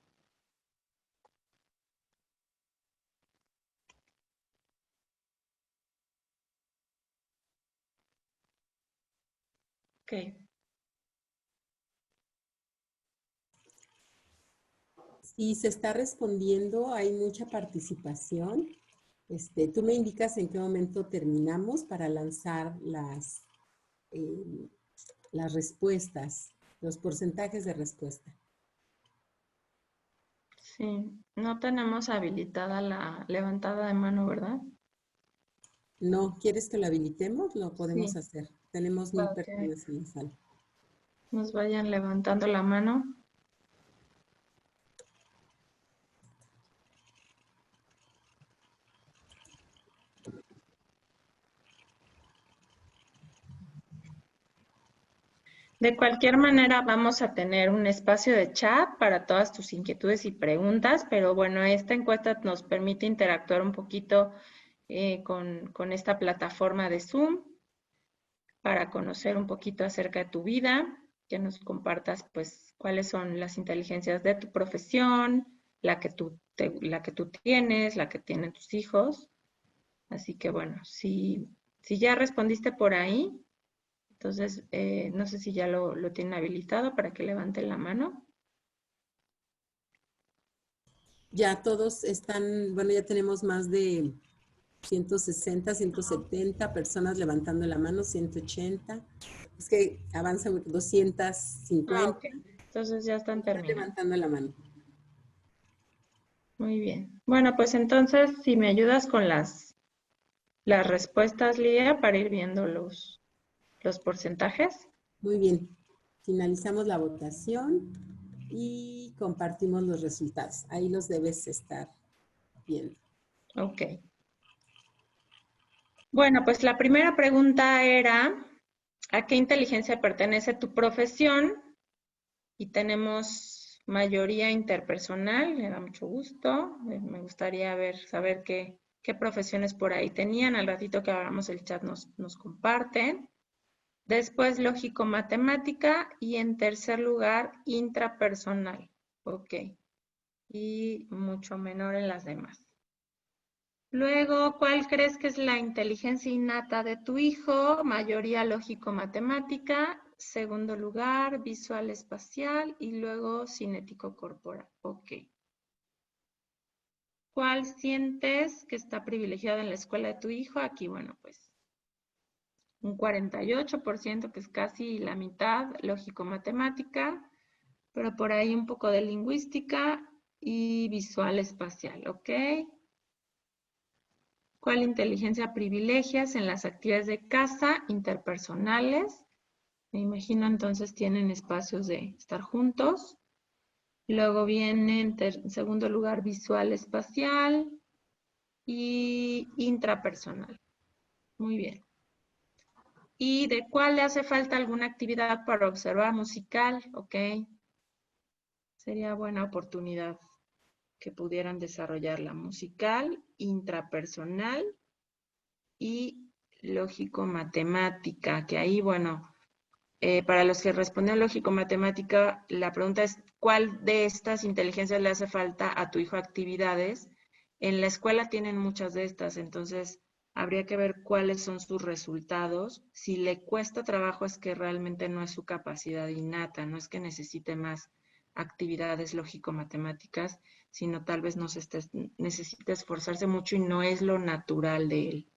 Ok. Sí, se está respondiendo, hay mucha participación. Tú me indicas en qué momento terminamos para lanzar las respuestas, los porcentajes de respuesta. Sí, no tenemos habilitada la levantada de mano, ¿verdad? No, ¿quieres que lo habilitemos? Lo podemos Sí, hacer. Tenemos 1000 para que personas en la sala. nos vayan levantando la mano. De cualquier manera, vamos a tener un espacio de chat para todas tus inquietudes y preguntas, pero bueno, esta encuesta nos permite interactuar un poquito con esta plataforma de Zoom para conocer un poquito acerca de tu vida, que nos compartas pues cuáles son las inteligencias de tu profesión, la que tú tienes, la que tienen tus hijos. Así que bueno, si ya respondiste por ahí, entonces no sé si ya lo tienen habilitado para que levanten la mano. Ya todos están, bueno, ya tenemos más de 160, 170 personas levantando la mano, 180. Es que avanza 250. Ok. Entonces ya están Están terminando. levantando la mano. Muy bien. Bueno, pues entonces si me ayudas con las respuestas, Lía, para ir viendo los porcentajes. Muy bien. Finalizamos la votación y compartimos los resultados. Ahí los debes estar viendo. Ok. Bueno, pues la primera pregunta era, ¿a qué inteligencia pertenece tu profesión? Y tenemos mayoría interpersonal, me da mucho gusto. Me gustaría saber qué profesiones por ahí tenían. Al ratito que abramos el chat nos comparten. Después lógico-matemática y en tercer lugar intrapersonal. Ok. Y mucho menor en las demás. Luego, ¿cuál crees que es la inteligencia innata de tu hijo? Mayoría lógico-matemática. Segundo lugar, visual espacial. Y luego cinético corporal. Ok. ¿Cuál sientes que está privilegiado en la escuela de tu hijo? Aquí, bueno, pues un 48%, que es casi la mitad, lógico-matemática, pero por ahí un poco de lingüística y visual espacial, ¿ok? ¿Cuál inteligencia privilegias en las actividades de casa interpersonales? Me imagino entonces tienen espacios de estar juntos. Luego viene en segundo lugar visual espacial y intrapersonal. Muy bien. ¿Y de cuál le hace falta alguna actividad para observar musical? Ok. Sería buena oportunidad que pudieran desarrollar la musical, intrapersonal y lógico-matemática, que ahí, bueno, para los que responden lógico-matemática, la pregunta es, ¿cuál de estas inteligencias le hace falta a tu hijo actividades? En la escuela tienen muchas de estas, entonces habría que ver cuáles son sus resultados. Si le cuesta trabajo es que realmente no es su capacidad innata, no es que necesite más actividades lógico-matemáticas, sino tal vez necesite esforzarse mucho y no es lo natural de él.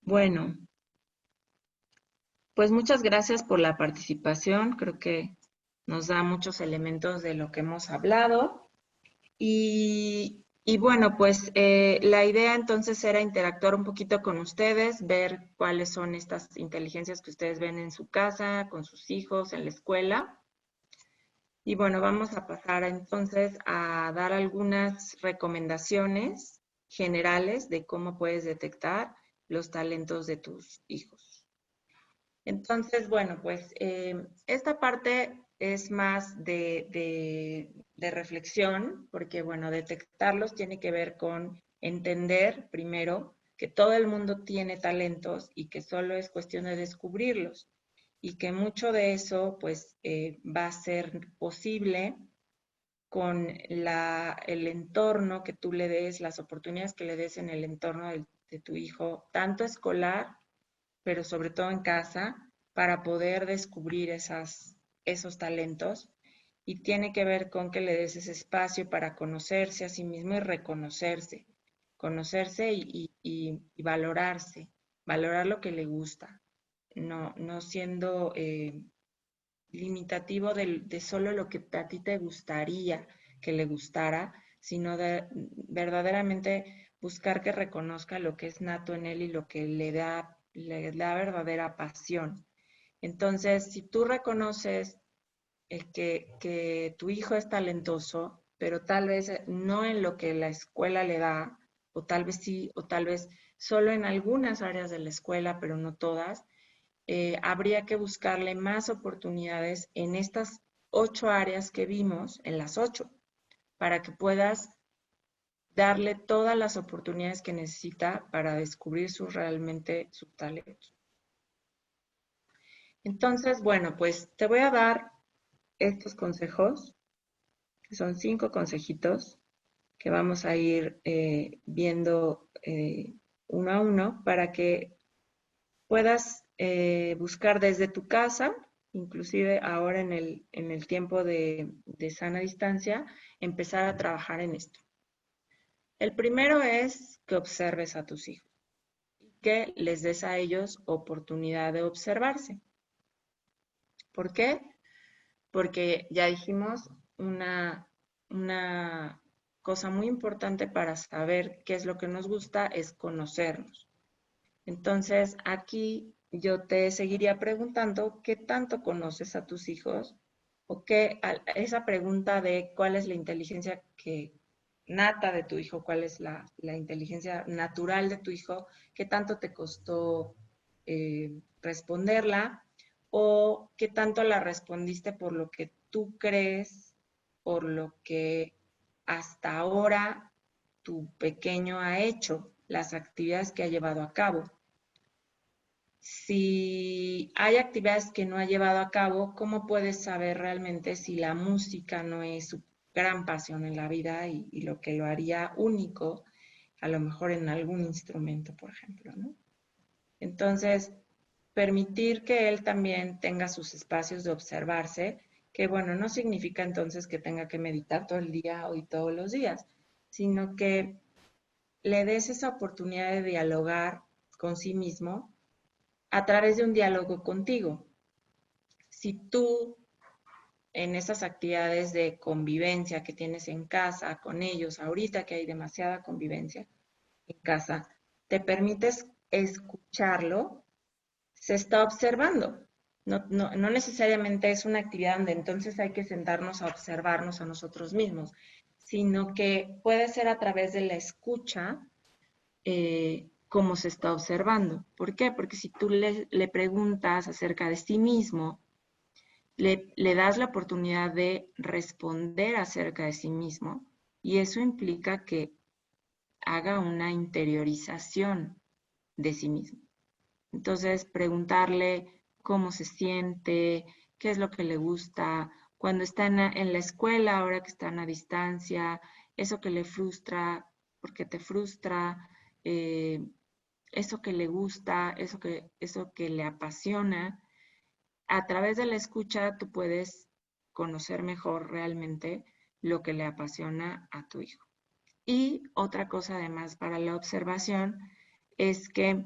Bueno, pues muchas gracias por la participación. Creo que nos da muchos elementos de lo que hemos hablado. Y Y bueno, pues la idea entonces era interactuar un poquito con ustedes, ver cuáles son estas inteligencias que ustedes ven en su casa, con sus hijos, en la escuela. Y bueno, vamos a pasar entonces a dar algunas recomendaciones generales de cómo puedes detectar los talentos de tus hijos. Entonces, bueno, pues esta parte es más de reflexión, porque bueno, detectarlos tiene que ver con entender primero que todo el mundo tiene talentos y que solo es cuestión de descubrirlos y que mucho de eso pues va a ser posible con el entorno que tú le des, las oportunidades que le des en el entorno de tu hijo, tanto escolar, pero sobre todo en casa, para poder descubrir esos talentos. Y tiene que ver con que le des ese espacio para conocerse a sí mismo y reconocerse, conocerse y valorarse, valorar lo que le gusta, no siendo limitativo de solo lo que a ti te gustaría que le gustara, sino de verdaderamente buscar que reconozca lo que es nato en él y lo que le da verdadera pasión. Entonces, si tú reconoces que tu hijo es talentoso, pero tal vez no en lo que la escuela le da, o tal vez sí, o tal vez solo en algunas áreas de la escuela, pero no todas, habría que buscarle más oportunidades en estas 8 áreas que vimos, en las 8, para que puedas darle todas las oportunidades que necesita para descubrir realmente sus talentos. Entonces, bueno, pues te voy a dar estos consejos, que son 5 consejitos que vamos a ir viendo uno a uno para que puedas buscar desde tu casa, inclusive ahora en el tiempo de sana distancia, empezar a trabajar en esto. El primero es que observes a tus hijos y que les des a ellos oportunidad de observarse. ¿Por qué? Porque ya dijimos una cosa muy importante para saber qué es lo que nos gusta es conocernos. Entonces, aquí yo te seguiría preguntando qué tanto conoces a tus hijos o qué esa pregunta de cuál es la inteligencia que nata de tu hijo, cuál es la inteligencia natural de tu hijo, qué tanto te costó responderla o qué tanto la respondiste por lo que tú crees, por lo que hasta ahora tu pequeño ha hecho, las actividades que ha llevado a cabo. Si hay actividades que no ha llevado a cabo, ¿cómo puedes saber realmente si la música no es su gran pasión en la vida y lo que lo haría único, a lo mejor en algún instrumento, por ejemplo, ¿no? Entonces, permitir que él también tenga sus espacios de observarse, que bueno, no significa entonces que tenga que meditar todo el día y todos los días, sino que le des esa oportunidad de dialogar con sí mismo a través de un diálogo contigo. Si tú en esas actividades de convivencia que tienes en casa con ellos, ahorita que hay demasiada convivencia en casa, te permites escucharlo, se está observando. No necesariamente es una actividad donde entonces hay que sentarnos a observarnos a nosotros mismos, sino que puede ser a través de la escucha cómo se está observando. ¿Por qué? Porque si tú le preguntas acerca de sí mismo, le das la oportunidad de responder acerca de sí mismo y eso implica que haga una interiorización de sí mismo. Entonces, preguntarle cómo se siente, qué es lo que le gusta, cuando está en la escuela, ahora que están a distancia, eso que le frustra, porque te frustra, eso que le gusta, eso que le apasiona. A través de la escucha tú puedes conocer mejor realmente lo que le apasiona a tu hijo. Y otra cosa además para la observación es que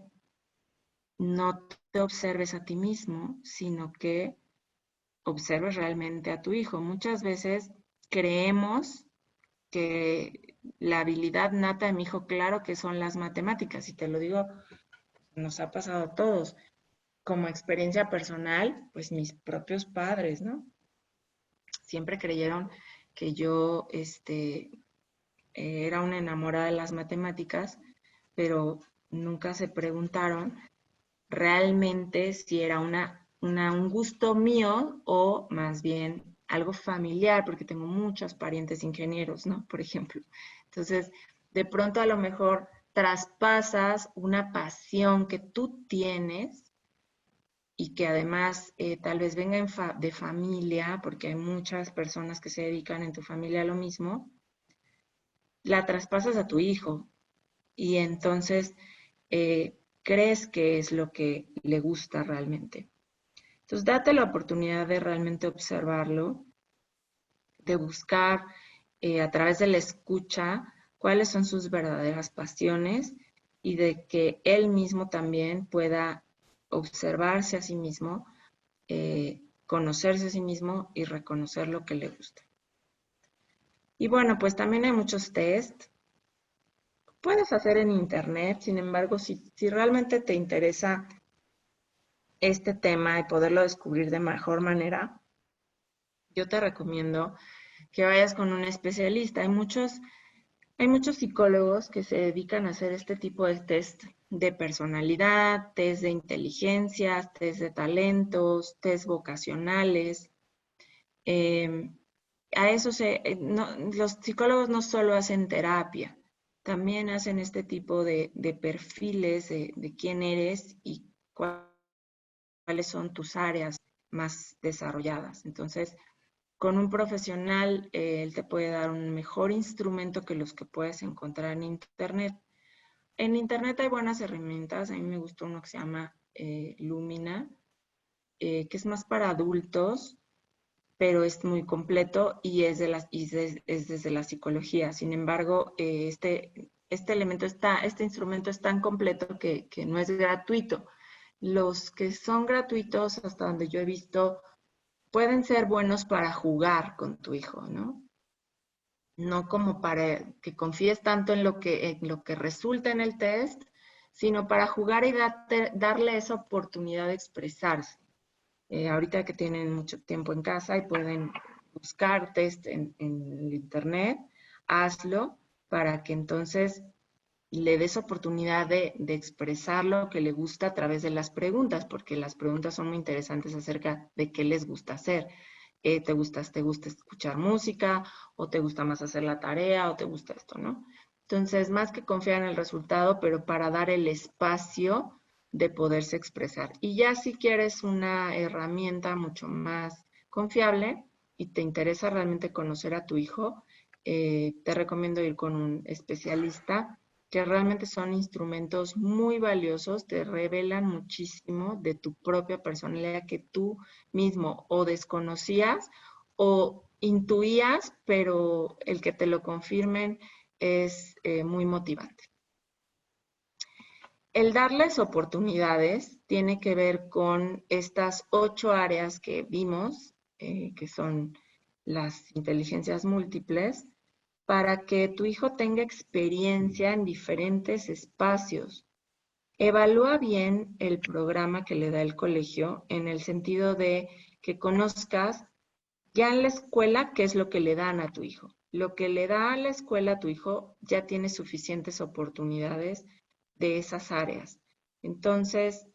no te observes a ti mismo, sino que observes realmente a tu hijo. Muchas veces creemos que la habilidad nata de mi hijo, claro que son las matemáticas, y te lo digo, nos ha pasado a todos. Como experiencia personal, pues mis propios padres, ¿no? Siempre creyeron que yo era una enamorada de las matemáticas, pero nunca se preguntaron realmente si era un gusto mío o más bien algo familiar, porque tengo muchos parientes ingenieros, ¿no? Por ejemplo. Entonces, de pronto a lo mejor traspasas una pasión que tú tienes y que además tal vez venga de familia, porque hay muchas personas que se dedican en tu familia a lo mismo, la traspasas a tu hijo y entonces crees que es lo que le gusta realmente. Entonces, date la oportunidad de realmente observarlo, de buscar a través de la escucha cuáles son sus verdaderas pasiones y de que él mismo también pueda observarse a sí mismo, conocerse a sí mismo y reconocer lo que le gusta. Y bueno, pues también hay muchos test. Puedes hacer en internet, sin embargo, si realmente te interesa este tema y poderlo descubrir de mejor manera, yo te recomiendo que vayas con un especialista. Hay muchos psicólogos que se dedican a hacer este tipo de test de personalidad, test de inteligencia, test de talentos, test vocacionales. A eso los psicólogos no solo hacen terapia, también hacen este tipo de perfiles de quién eres y cuáles son tus áreas más desarrolladas. Entonces, con un profesional, él te puede dar un mejor instrumento que los que puedes encontrar en Internet. En Internet hay buenas herramientas. A mí me gustó uno que se llama Lumina, que es más para adultos, pero es muy completo y es desde la psicología. Sin embargo, este instrumento es tan completo que no es gratuito. Los que son gratuitos, hasta donde yo he visto, pueden ser buenos para jugar con tu hijo, ¿no? No como para que confíes tanto en lo que resulta en el test, sino para jugar y darle esa oportunidad de expresarse. Ahorita que tienen mucho tiempo en casa y pueden buscar test en el internet, hazlo para que entonces le des oportunidad de expresar lo que le gusta a través de las preguntas, porque las preguntas son muy interesantes acerca de qué les gusta hacer. ¿Te gusta escuchar música? ¿O te gusta más hacer la tarea? ¿O te gusta esto, no? Entonces, más que confiar en el resultado, pero para dar el espacio de poderse expresar. Y ya si quieres una herramienta mucho más confiable y te interesa realmente conocer a tu hijo, te recomiendo ir con un especialista, que realmente son instrumentos muy valiosos, te revelan muchísimo de tu propia personalidad que tú mismo o desconocías o intuías, pero el que te lo confirmen es muy motivante. El darles oportunidades tiene que ver con estas 8 áreas que vimos, que son las inteligencias múltiples, para que tu hijo tenga experiencia en diferentes espacios. Evalúa bien el programa que le da el colegio en el sentido de que conozcas ya en la escuela qué es lo que le dan a tu hijo. Lo que le da a la escuela a tu hijo ya tiene suficientes oportunidades de esas áreas. Entonces,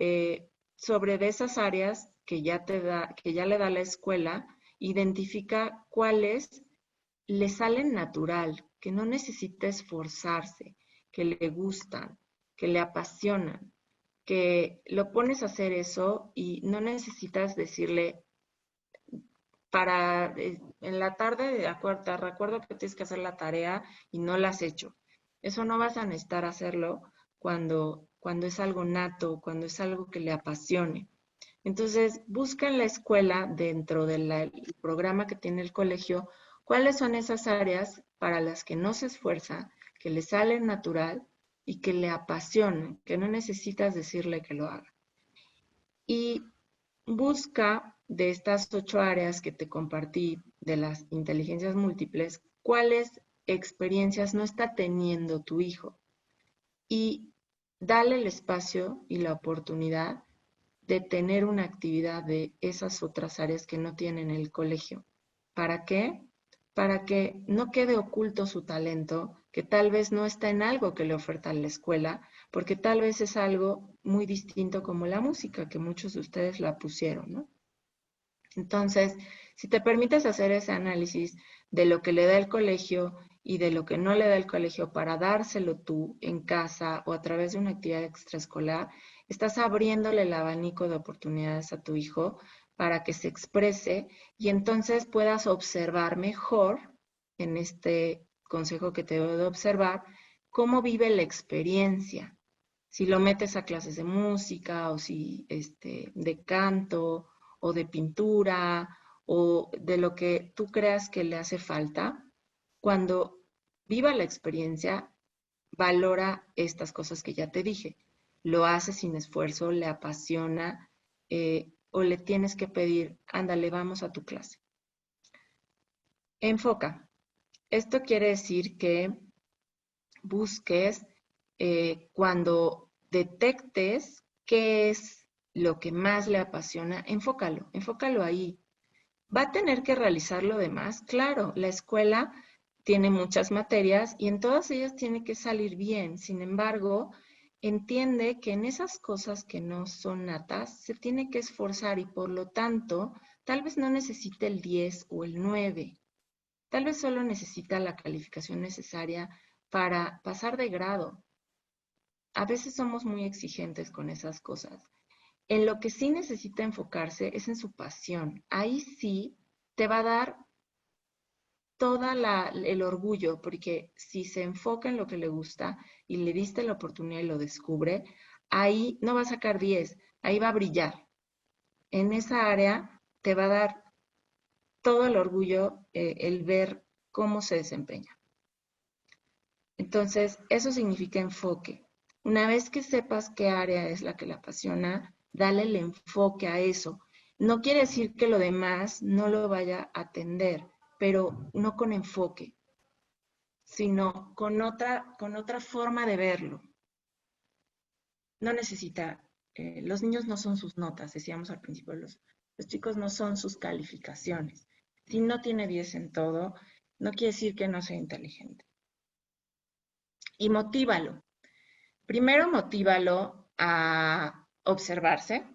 sobre de esas áreas que que ya le da la escuela, identifica cuáles le salen natural, que no necesita esforzarse, que le gustan, que le apasionan, que lo pones a hacer eso y no necesitas decirle en la tarde, te recuerdo que tienes que hacer la tarea y no la has hecho. Eso no vas a necesitar hacerlo cuando es algo nato, cuando es algo que le apasione. Entonces, busca en la escuela, dentro del programa que tiene el colegio, cuáles son esas áreas para las que no se esfuerza, que le salen natural y que le apasionan, que no necesitas decirle que lo haga. Y busca de estas 8 áreas que te compartí de las inteligencias múltiples, cuáles experiencias no está teniendo tu hijo. Y dale el espacio y la oportunidad de tener una actividad de esas otras áreas que no tienen en el colegio. ¿Para qué? Para que no quede oculto su talento, que tal vez no está en algo que le oferta la escuela, porque tal vez es algo muy distinto como la música, que muchos de ustedes la pusieron, ¿no? Entonces, si te permites hacer ese análisis de lo que le da el colegio y de lo que no le da el colegio para dárselo tú en casa o a través de una actividad extraescolar, estás abriéndole el abanico de oportunidades a tu hijo para que se exprese y entonces puedas observar mejor, en este consejo que te doy de observar, cómo vive la experiencia. Si lo metes a clases de música o si de canto o de pintura o de lo que tú creas que le hace falta, cuando viva la experiencia, valora estas cosas que ya te dije. Lo hace sin esfuerzo, le apasiona o le tienes que pedir, ándale, vamos a tu clase. Enfoca. Esto quiere decir que busques cuando detectes qué es lo que más le apasiona, enfócalo ahí. ¿Va a tener que realizar lo demás? Claro, la escuela tiene muchas materias y en todas ellas tiene que salir bien. Sin embargo, entiende que en esas cosas que no son natas se tiene que esforzar y por lo tanto, tal vez no necesite el 10 o el 9. Tal vez solo necesita la calificación necesaria para pasar de grado. A veces somos muy exigentes con esas cosas. En lo que sí necesita enfocarse es en su pasión. Ahí sí te va a dar todo el orgullo, porque si se enfoca en lo que le gusta y le diste la oportunidad y lo descubre, ahí no va a sacar 10, ahí va a brillar. En esa área te va a dar todo el orgullo el ver cómo se desempeña. Entonces, eso significa enfoque. Una vez que sepas qué área es la que le apasiona, dale el enfoque a eso. No quiere decir que lo demás no lo vaya a atender, pero no con enfoque, sino con otra forma de verlo. No necesita, los niños no son sus notas, decíamos al principio, los chicos no son sus calificaciones. Si no tiene 10 en todo, no quiere decir que no sea inteligente. Y motívalo. Primero motívalo a observarse.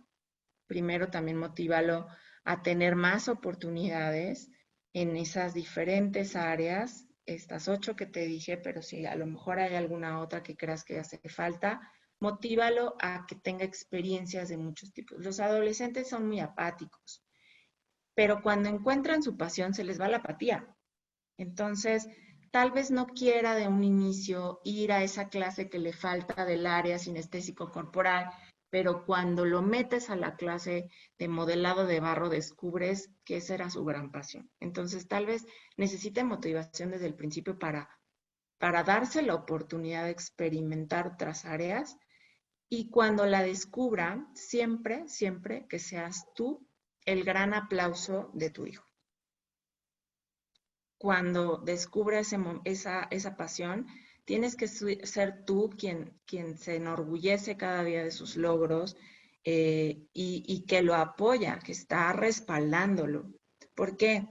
Primero también motívalo a tener más oportunidades en esas diferentes áreas, estas 8 que te dije, pero si a lo mejor hay alguna otra que creas que hace falta, motívalo a que tenga experiencias de muchos tipos. Los adolescentes son muy apáticos, pero cuando encuentran su pasión se les va la apatía. Entonces, tal vez no quiera de un inicio ir a esa clase que le falta del área sinestésico corporal, pero cuando lo metes a la clase de modelado de barro descubres que esa era su gran pasión. Entonces, tal vez necesite motivación desde el principio para darse la oportunidad de experimentar otras áreas y cuando la descubra, siempre, siempre que seas tú el gran aplauso de tu hijo. Cuando descubre esa pasión, tienes que ser tú quien se enorgullece cada día de sus logros y que lo apoya, que está respaldándolo. ¿Por qué?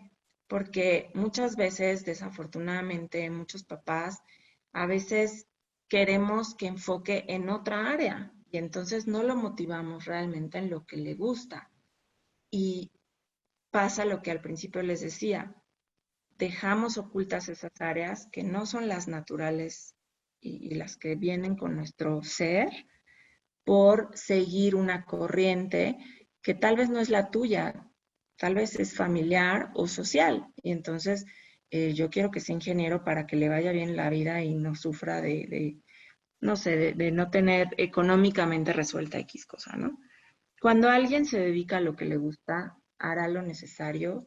Porque muchas veces, desafortunadamente, muchos papás a veces queremos que enfoque en otra área y entonces no lo motivamos realmente en lo que le gusta. Y pasa lo que al principio les decía, dejamos ocultas esas áreas que no son las naturales y las que vienen con nuestro ser por seguir una corriente que tal vez no es la tuya, tal vez es familiar o social. Y entonces yo quiero que sea ingeniero para que le vaya bien la vida y no sufra no sé, de no tener económicamente resuelta X cosa, ¿no? Cuando alguien se dedica a lo que le gusta, hará lo necesario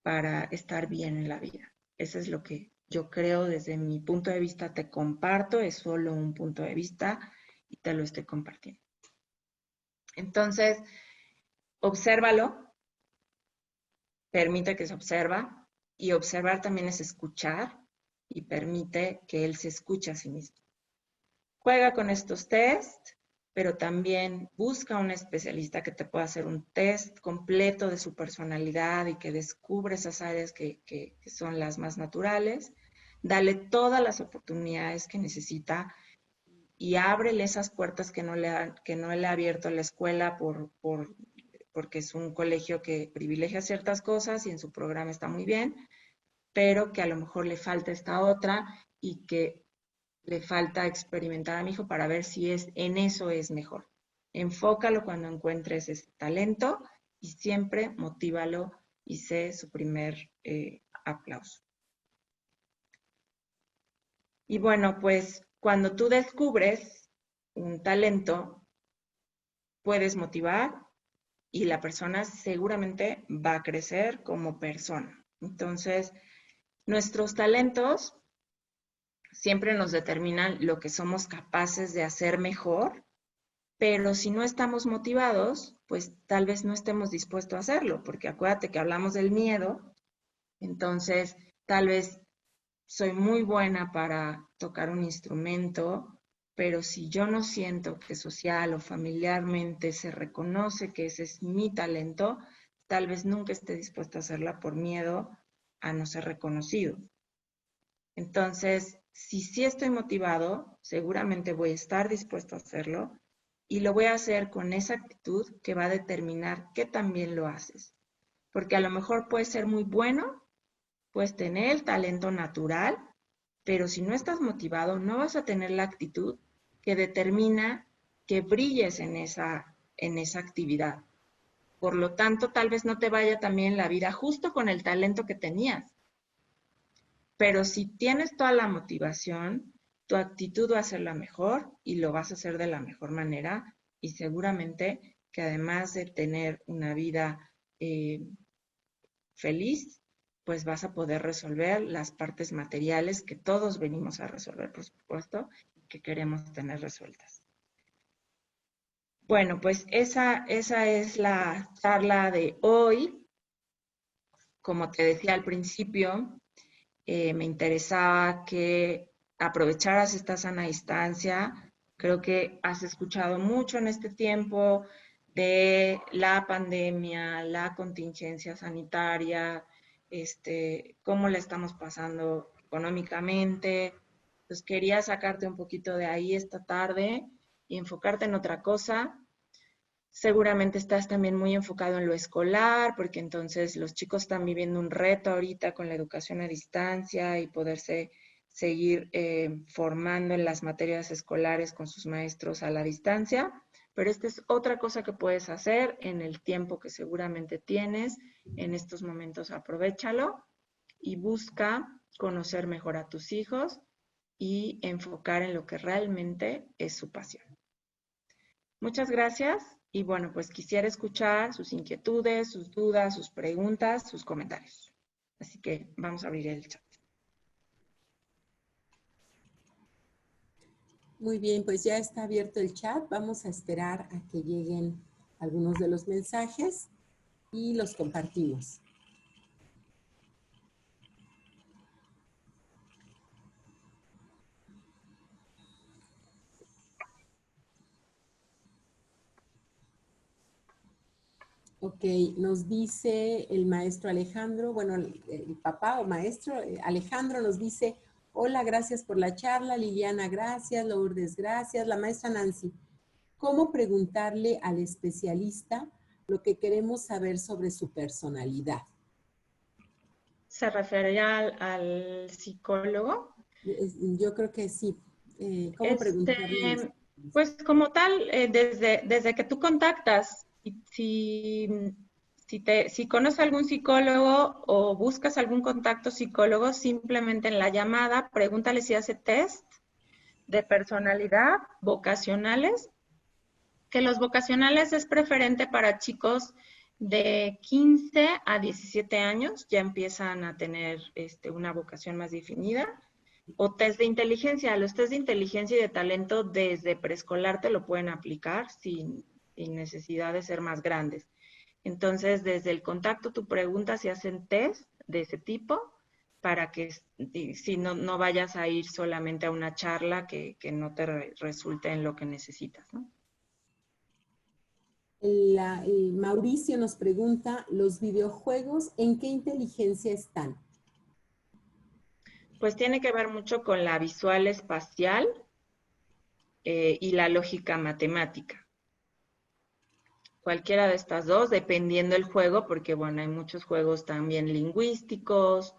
para estar bien en la vida. Eso es lo que yo creo desde mi punto de vista, te comparto, es solo un punto de vista y te lo estoy compartiendo. Entonces, obsérvalo, permite que se observa y observar también es escuchar y permite que él se escuche a sí mismo. Juega con estos tests, pero también busca un especialista que te pueda hacer un test completo de su personalidad y que descubra esas áreas que son las más naturales. Dale todas las oportunidades que necesita y ábrele esas puertas que no le ha abierto la escuela porque es un colegio que privilegia ciertas cosas y en su programa está muy bien, pero que a lo mejor le falta esta otra y que le falta experimentar a mi hijo para ver si en eso es mejor. Enfócalo cuando encuentres ese talento y siempre motívalo y sé su primer aplauso. Y bueno, pues cuando tú descubres un talento, puedes motivar y la persona seguramente va a crecer como persona. Entonces, nuestros talentos siempre nos determinan lo que somos capaces de hacer mejor, pero si no estamos motivados, pues tal vez no estemos dispuestos a hacerlo, porque acuérdate que hablamos del miedo, entonces tal vez soy muy buena para tocar un instrumento, pero si yo no siento que social o familiarmente se reconoce que ese es mi talento, tal vez nunca esté dispuesta a hacerla por miedo a no ser reconocido. Entonces, si sí estoy motivado, seguramente voy a estar dispuesto a hacerlo y lo voy a hacer con esa actitud que va a determinar qué tan bien lo haces. Porque a lo mejor puedes ser muy bueno, puedes tener el talento natural, pero si no estás motivado, no vas a tener la actitud que determina que brilles en esa actividad. Por lo tanto, tal vez no te vaya también la vida justo con el talento que tenías. Pero si tienes toda la motivación, tu actitud va a ser la mejor y lo vas a hacer de la mejor manera y seguramente que además de tener una vida feliz, pues vas a poder resolver las partes materiales que todos venimos a resolver, por supuesto, que queremos tener resueltas. Bueno, pues esa es la charla de hoy. Como te decía al principio, me interesaba que aprovecharas esta sana distancia. Creo que has escuchado mucho en este tiempo de la pandemia, la contingencia sanitaria, cómo la estamos pasando económicamente. Pues quería sacarte un poquito de ahí esta tarde y enfocarte en otra cosa. Seguramente estás también muy enfocado en lo escolar, porque entonces los chicos están viviendo un reto ahorita con la educación a distancia y poderse seguir formando en las materias escolares con sus maestros a la distancia. Pero esta es otra cosa que puedes hacer en el tiempo que seguramente tienes. En estos momentos aprovéchalo y busca conocer mejor a tus hijos y enfocar en lo que realmente es su pasión. Muchas gracias y bueno, pues quisiera escuchar sus inquietudes, sus dudas, sus preguntas, sus comentarios. Así que vamos a abrir el chat. Muy bien, pues ya está abierto el chat. Vamos a esperar a que lleguen algunos de los mensajes y los compartimos. Ok, nos dice el maestro Alejandro, bueno, el papá o maestro Alejandro nos dice, hola, gracias por la charla, Liliana, gracias, Lourdes, gracias, la maestra Nancy. ¿Cómo preguntarle al especialista lo que queremos saber sobre su personalidad? ¿Se refería al psicólogo? Yo creo que sí. ¿Cómo preguntarle? Pues como tal, desde que tú contactas, si conoces algún psicólogo o buscas algún contacto psicólogo, simplemente en la llamada, pregúntale si hace test de personalidad vocacionales, que los vocacionales es preferente para chicos de 15 a 17 años, ya empiezan a tener una vocación más definida. O test de inteligencia. Los test de inteligencia y de talento desde preescolar te lo pueden aplicar sin necesidad de ser más grandes. Entonces, desde el contacto, tú preguntas si hacen test de ese tipo, para que si no vayas a ir solamente a una charla que no te resulte en lo que necesitas, ¿no? El Mauricio nos pregunta, ¿los videojuegos en qué inteligencia están? Pues tiene que ver mucho con la visual espacial y la lógica matemática. Cualquiera de estas dos, dependiendo del juego, porque bueno, hay muchos juegos también lingüísticos,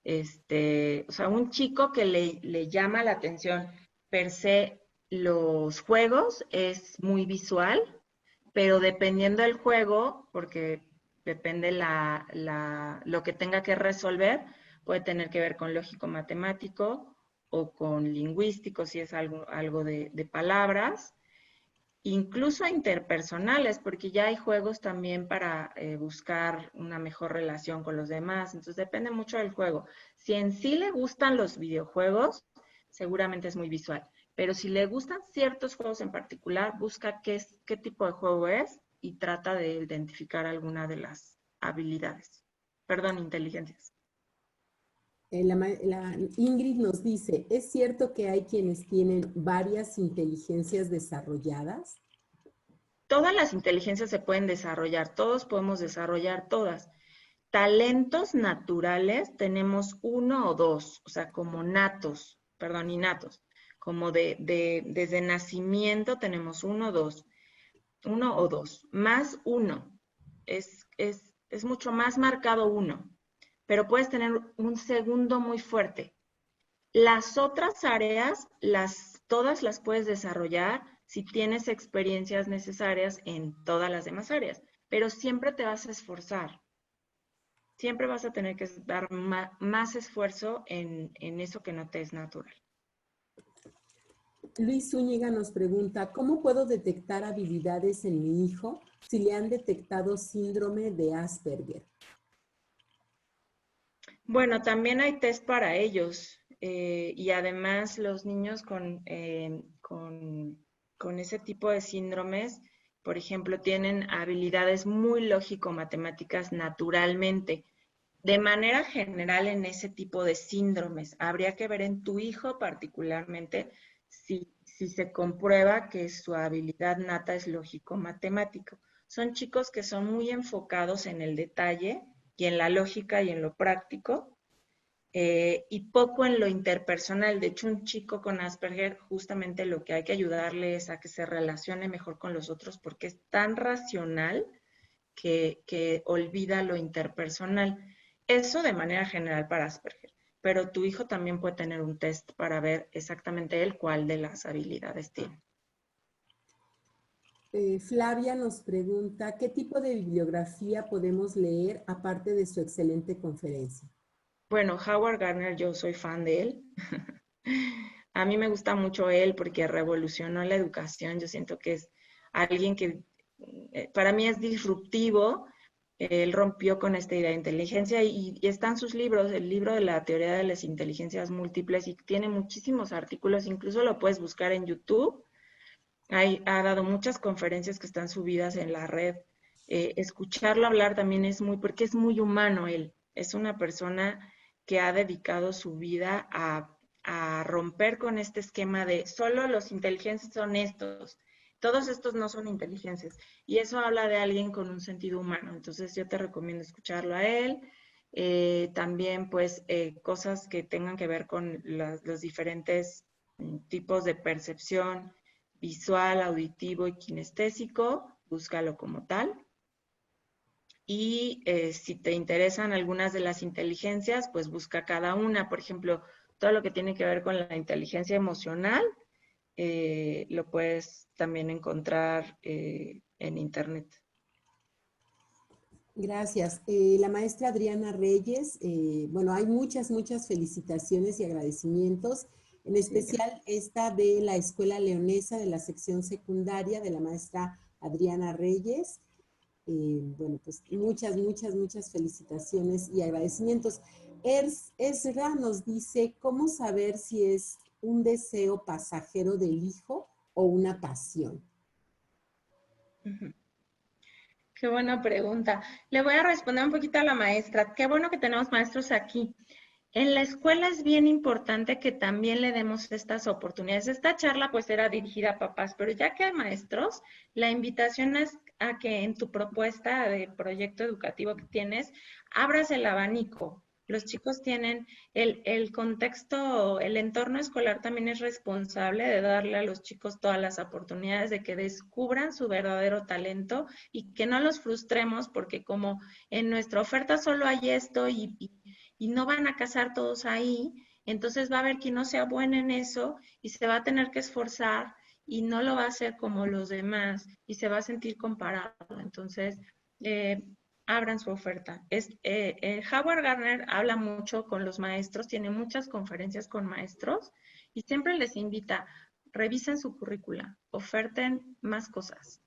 o sea, un chico que le llama la atención per se los juegos es muy visual, pero dependiendo del juego, porque depende lo que tenga que resolver, puede tener que ver con lógico-matemático o con lingüístico, si es algo de palabras, incluso interpersonales, porque ya hay juegos también para buscar una mejor relación con los demás, entonces depende mucho del juego. Si en sí le gustan los videojuegos, seguramente es muy visual, pero si le gustan ciertos juegos en particular, busca qué tipo de juego es y trata de identificar alguna de las habilidades, perdón, inteligencias. La Ingrid nos dice, ¿es cierto que hay quienes tienen varias inteligencias desarrolladas? Todas las inteligencias se pueden desarrollar, todos podemos desarrollar todas. Talentos naturales tenemos uno o dos, o sea, como innatos, como desde nacimiento tenemos uno o dos, más uno, es mucho más marcado uno, pero puedes tener un segundo muy fuerte. Las otras áreas, todas las puedes desarrollar si tienes experiencias necesarias en todas las demás áreas, pero siempre te vas a esforzar. Siempre vas a tener que dar más esfuerzo en eso que no te es natural. Luis Zúñiga nos pregunta, ¿cómo puedo detectar habilidades en mi hijo si le han detectado síndrome de Asperger? Bueno, también hay test para ellos y además los niños con ese tipo de síndromes, por ejemplo, tienen habilidades muy lógico-matemáticas naturalmente. De manera general, en ese tipo de síndromes, habría que ver en tu hijo particularmente si se comprueba que su habilidad nata es lógico-matemático. Son chicos que son muy enfocados en el detalle y en la lógica y en lo práctico, y poco en lo interpersonal. De hecho, un chico con Asperger, justamente lo que hay que ayudarle es a que se relacione mejor con los otros porque es tan racional que olvida lo interpersonal. Eso de manera general para Asperger, pero tu hijo también puede tener un test para ver exactamente él cuál de las habilidades tiene. Flavia nos pregunta, ¿qué tipo de bibliografía podemos leer aparte de su excelente conferencia? Bueno, Howard Gardner, yo soy fan de él. A mí me gusta mucho él porque revolucionó la educación. Yo siento que es alguien que para mí es disruptivo. Él rompió con esta idea de inteligencia y están sus libros, el libro de la teoría de las inteligencias múltiples, y tiene muchísimos artículos, incluso lo puedes buscar en YouTube. Ha dado muchas conferencias que están subidas en la red. Escucharlo hablar también porque es muy humano él. Es una persona que ha dedicado su vida a romper con este esquema de solo los inteligentes son estos. Todos estos no son inteligencias. Y eso habla de alguien con un sentido humano. Entonces yo te recomiendo escucharlo a él. También pues cosas que tengan que ver con los diferentes tipos de percepción visual, auditivo y kinestésico, búscalo como tal. Y si te interesan algunas de las inteligencias, pues busca cada una. Por ejemplo, todo lo que tiene que ver con la inteligencia emocional, lo puedes también encontrar en internet. Gracias. La maestra Adriana Reyes, bueno, hay muchas felicitaciones y agradecimientos, en especial esta de la Escuela Leonesa de la sección secundaria de la maestra Adriana Reyes. Bueno, pues muchas felicitaciones y agradecimientos. Ezra nos dice, ¿cómo saber si es un deseo pasajero del hijo o una pasión? Qué buena pregunta. Le voy a responder un poquito a la maestra. Qué bueno que tenemos maestros aquí. En la escuela es bien importante que también le demos estas oportunidades. Esta charla pues era dirigida a papás, pero ya que hay maestros, la invitación es a que en tu propuesta de proyecto educativo que tienes, abras el abanico. Los chicos tienen el contexto, el entorno escolar también es responsable de darle a los chicos todas las oportunidades de que descubran su verdadero talento y que no los frustremos porque como en nuestra oferta solo hay esto y no van a casar todos ahí, entonces va a haber quien no sea bueno en eso y se va a tener que esforzar y no lo va a hacer como los demás y se va a sentir comparado. Entonces, abran su oferta. Howard Gardner habla mucho con los maestros, tiene muchas conferencias con maestros y siempre les invita, revisen su currícula, oferten más cosas.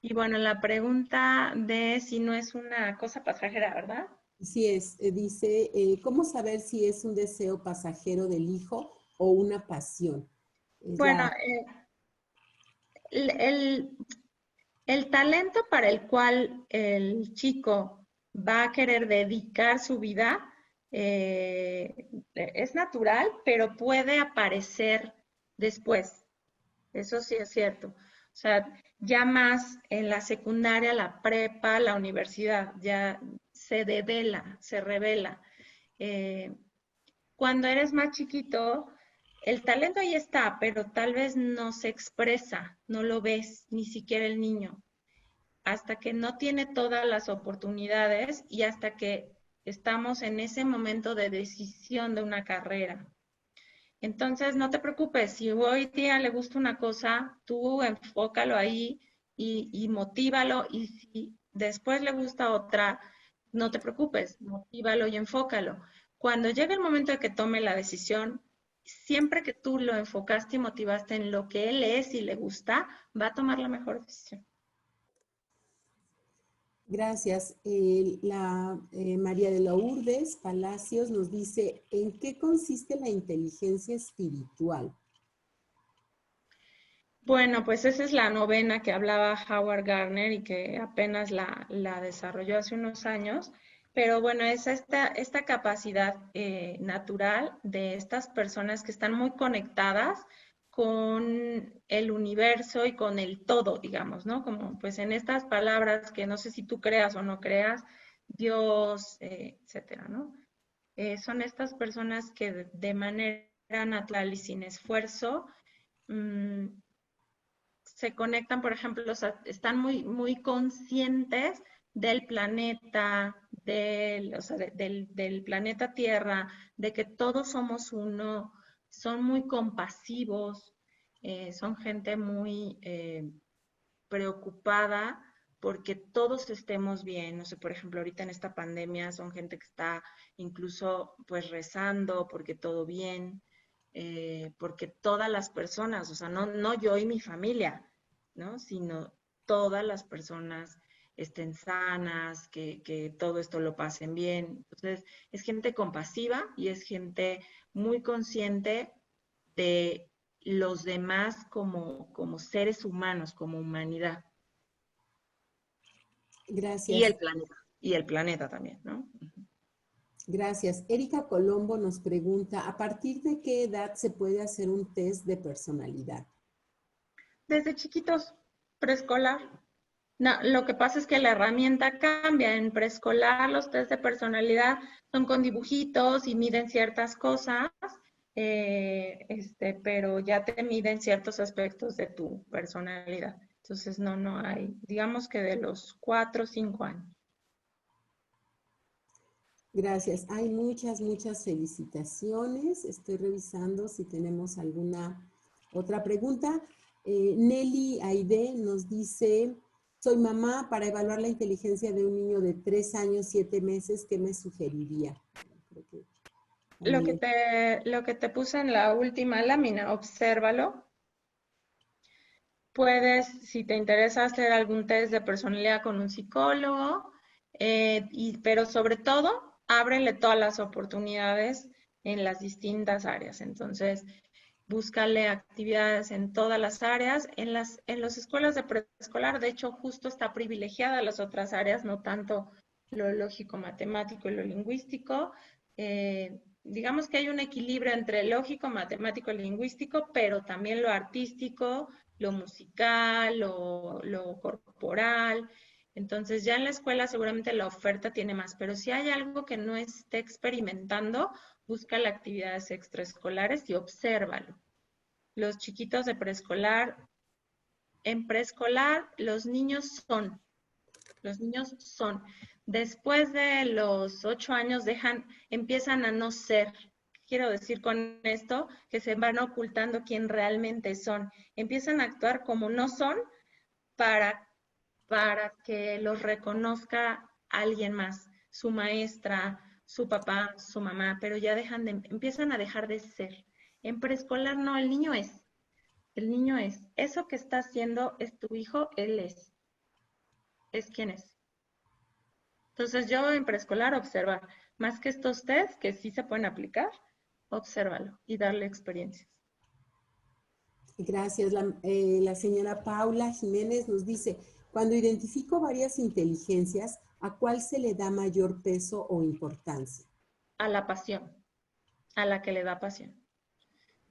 Y bueno, la pregunta de si no es una cosa pasajera, ¿verdad? Sí es, dice, ¿cómo saber si es un deseo pasajero del hijo o una pasión? Bueno, el talento para el cual el chico va a querer dedicar su vida es natural, pero puede aparecer después. Eso sí es cierto. O sea, ya más en la secundaria, la prepa, la universidad, ya se devela, se revela. Cuando eres más chiquito, el talento ahí está, pero tal vez no se expresa, no lo ves, ni siquiera el niño, hasta que no tiene todas las oportunidades y hasta que estamos en ese momento de decisión de una carrera. Entonces, no te preocupes, si hoy día le gusta una cosa, tú enfócalo ahí y motívalo, y si después le gusta otra, no te preocupes, motívalo y enfócalo. Cuando llegue el momento de que tome la decisión, siempre que tú lo enfocaste y motivaste en lo que él es y le gusta, va a tomar la mejor decisión. Gracias. María de Lourdes Palacios nos dice, ¿en qué consiste la inteligencia espiritual? Bueno, pues esa es la novena que hablaba Howard Gardner y que apenas la desarrolló hace unos años. Pero bueno, es esta capacidad natural de estas personas que están muy conectadas con el universo y con el todo, digamos, ¿no? Como pues en estas palabras que no sé si tú creas o no creas, Dios, etcétera, ¿no? Son estas personas que de manera natural y sin esfuerzo se conectan, por ejemplo, o sea, están muy conscientes del planeta, o sea, del planeta Tierra, de que todos somos uno, son muy compasivos, son gente muy preocupada porque todos estemos bien. No sé, por ejemplo, ahorita en esta pandemia son gente que está incluso pues rezando porque todo bien, porque todas las personas, o sea, no yo y mi familia, ¿no? Sino todas las personas estén sanas, que todo esto lo pasen bien. Entonces, es gente compasiva y es gente muy consciente de los demás como seres humanos, como humanidad. Gracias. Y el planeta también, ¿no? Gracias. Erika Colombo nos pregunta, ¿a partir de qué edad se puede hacer un test de personalidad? Desde chiquitos, preescolar. No, lo que pasa es que la herramienta cambia. En preescolar los test de personalidad son con dibujitos y miden ciertas cosas, pero ya te miden ciertos aspectos de tu personalidad. Entonces no hay, digamos que de los 4 o 5 años. Gracias. Hay muchas felicitaciones. Estoy revisando si tenemos alguna otra pregunta. Nelly Aide nos dice, soy mamá, para evaluar la inteligencia de un niño de 3 años, 7 meses, ¿qué me sugeriría? Lo que te puse en la última lámina, obsérvalo. Puedes, si te interesa, hacer algún test de personalidad con un psicólogo, pero sobre todo, ábrele todas las oportunidades en las distintas áreas. Entonces, búscale actividades en todas las áreas. En las escuelas de preescolar, de hecho, justo está privilegiada las otras áreas, no tanto lo lógico, matemático y lo lingüístico. digamos que hay un equilibrio entre lógico, matemático, lingüístico, pero también lo artístico, lo musical, lo corporal. Entonces ya en la escuela seguramente la oferta tiene más, pero si hay algo que no esté experimentando, busca las actividades extraescolares y obsérvalo. Los chiquitos de preescolar, en preescolar los niños son. Después de los 8 años empiezan a no ser. Quiero decir con esto que se van ocultando quién realmente son. Empiezan a actuar como no son para, para que los reconozca alguien más, su maestra, su papá, su mamá, pero ya empiezan a dejar de ser. En preescolar no, el niño es. El niño es. Eso que está haciendo es tu hijo, él es quien es. Entonces yo en preescolar observar, más que estos test que sí se pueden aplicar, obsérvalo y darle experiencias. Gracias. La señora Paula Jiménez nos dice, cuando identifico varias inteligencias, ¿a cuál se le da mayor peso o importancia? A la pasión, a la que le da pasión,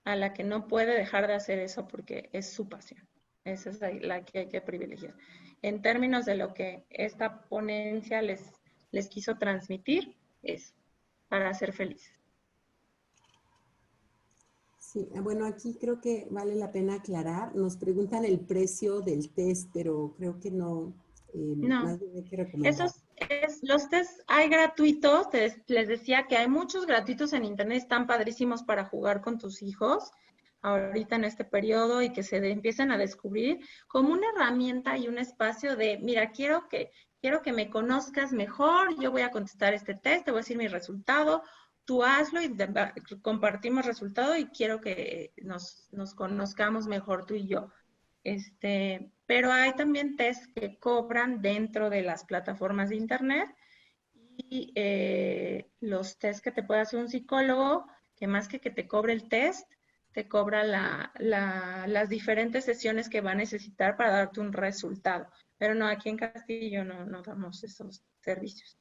a la que no puede dejar de hacer eso porque es su pasión. Esa es la que hay que privilegiar. En términos de lo que esta ponencia les quiso transmitir, es para ser felices. Sí, bueno, aquí creo que vale la pena aclarar. Nos preguntan el precio del test, pero creo que no, No, más bien hay que recomendar. los test hay gratuitos, les decía que hay muchos gratuitos en internet, están padrísimos para jugar con tus hijos ahorita en este periodo y que empiecen a descubrir como una herramienta y un espacio de, mira, quiero que me conozcas mejor, yo voy a contestar este test, te voy a decir mi resultado, tú hazlo y compartimos resultado y quiero que nos conozcamos mejor tú y yo. Pero hay también test que cobran dentro de las plataformas de internet y los test que te puede hacer un psicólogo, que más que te cobre el test, te cobra las diferentes sesiones que va a necesitar para darte un resultado. Pero no, aquí en Castillo no damos esos servicios.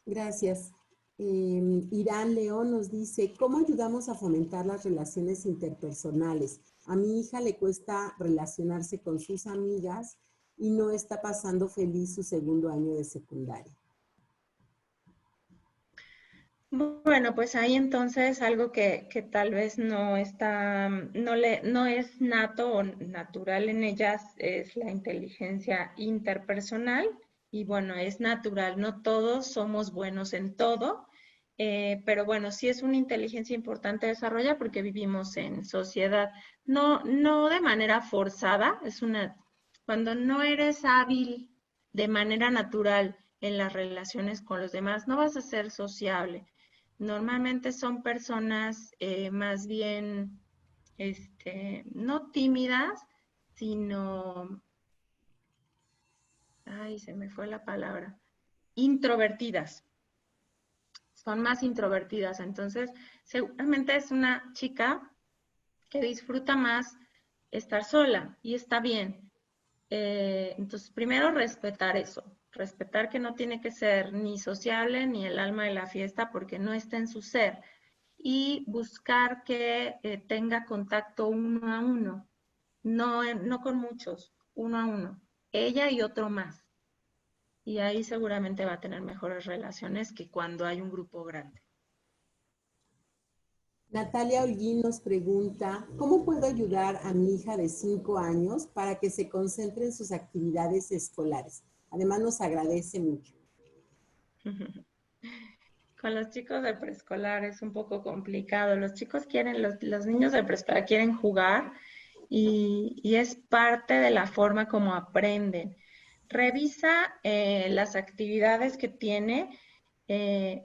Gracias. Irán León nos dice, ¿cómo ayudamos a fomentar las relaciones interpersonales? A mi hija le cuesta relacionarse con sus amigas y no está pasando feliz su segundo año de secundaria. Bueno, pues ahí entonces algo que tal vez no es nato o natural en ellas es la inteligencia interpersonal y bueno, es natural, no todos somos buenos en todo, pero bueno, sí es una inteligencia importante desarrollar porque vivimos en sociedad, no de manera forzada, cuando no eres hábil de manera natural en las relaciones con los demás, no vas a ser sociable. Normalmente son personas más bien, no tímidas, sino, ay, se me fue la palabra, introvertidas. Son más introvertidas. Entonces, seguramente es una chica que disfruta más estar sola y está bien. Entonces, primero respetar eso, respetar que no tiene que ser ni sociable ni el alma de la fiesta porque no está en su ser y buscar que tenga contacto uno a uno, no con muchos, uno a uno, ella y otro más. Y ahí seguramente va a tener mejores relaciones que cuando hay un grupo grande. Natalia Holguín nos pregunta, ¿cómo puedo ayudar a mi hija de 5 años para que se concentre en sus actividades escolares? Además nos agradece mucho. Con los chicos de preescolar es un poco complicado. Los chicos quieren, los niños de preescolar quieren jugar y es parte de la forma como aprenden. Revisa las actividades que tiene. A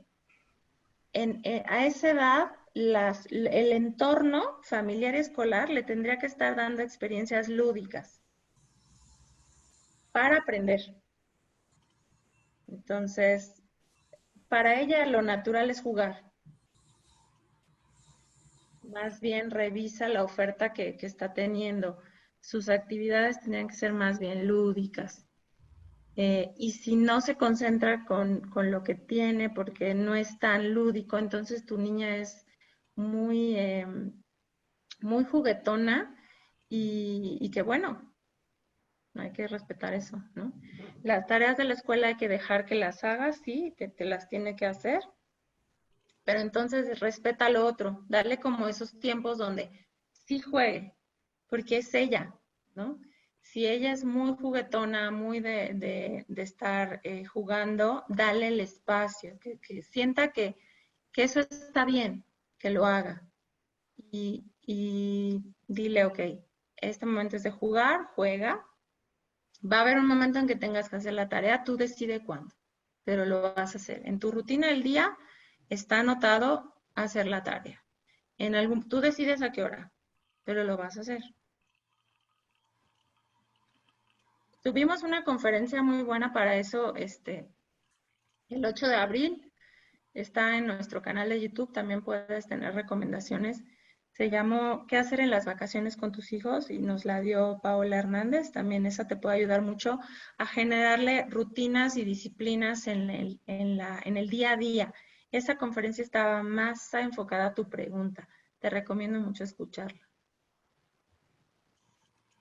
esa edad, el entorno familiar y escolar le tendría que estar dando experiencias lúdicas para aprender. Entonces, para ella lo natural es jugar. Más bien revisa la oferta que está teniendo. Sus actividades tendrían que ser más bien lúdicas. Y si no se concentra con lo que tiene porque no es tan lúdico, entonces tu niña es muy, muy juguetona y que bueno, hay que respetar eso, ¿no? Las tareas de la escuela hay que dejar que las hagas, sí, que te las tiene que hacer, pero entonces respeta lo otro, darle como esos tiempos donde sí juegue, porque es ella, ¿no? Si ella es muy juguetona, muy de estar jugando, dale el espacio, que sienta que eso está bien, que lo haga. Y dile, ok, este momento es de jugar, juega. Va a haber un momento en que tengas que hacer la tarea, tú decide cuándo, pero lo vas a hacer. En tu rutina del día está anotado hacer la tarea. Tú decides a qué hora, pero lo vas a hacer. Tuvimos una conferencia muy buena para eso, el 8 de abril. Está en nuestro canal de YouTube, también puedes tener recomendaciones. Se llamó ¿Qué hacer en las vacaciones con tus hijos? Y nos la dio Paola Hernández. También esa te puede ayudar mucho a generarle rutinas y disciplinas en el día a día. Esa conferencia estaba más enfocada a tu pregunta. Te recomiendo mucho escucharla.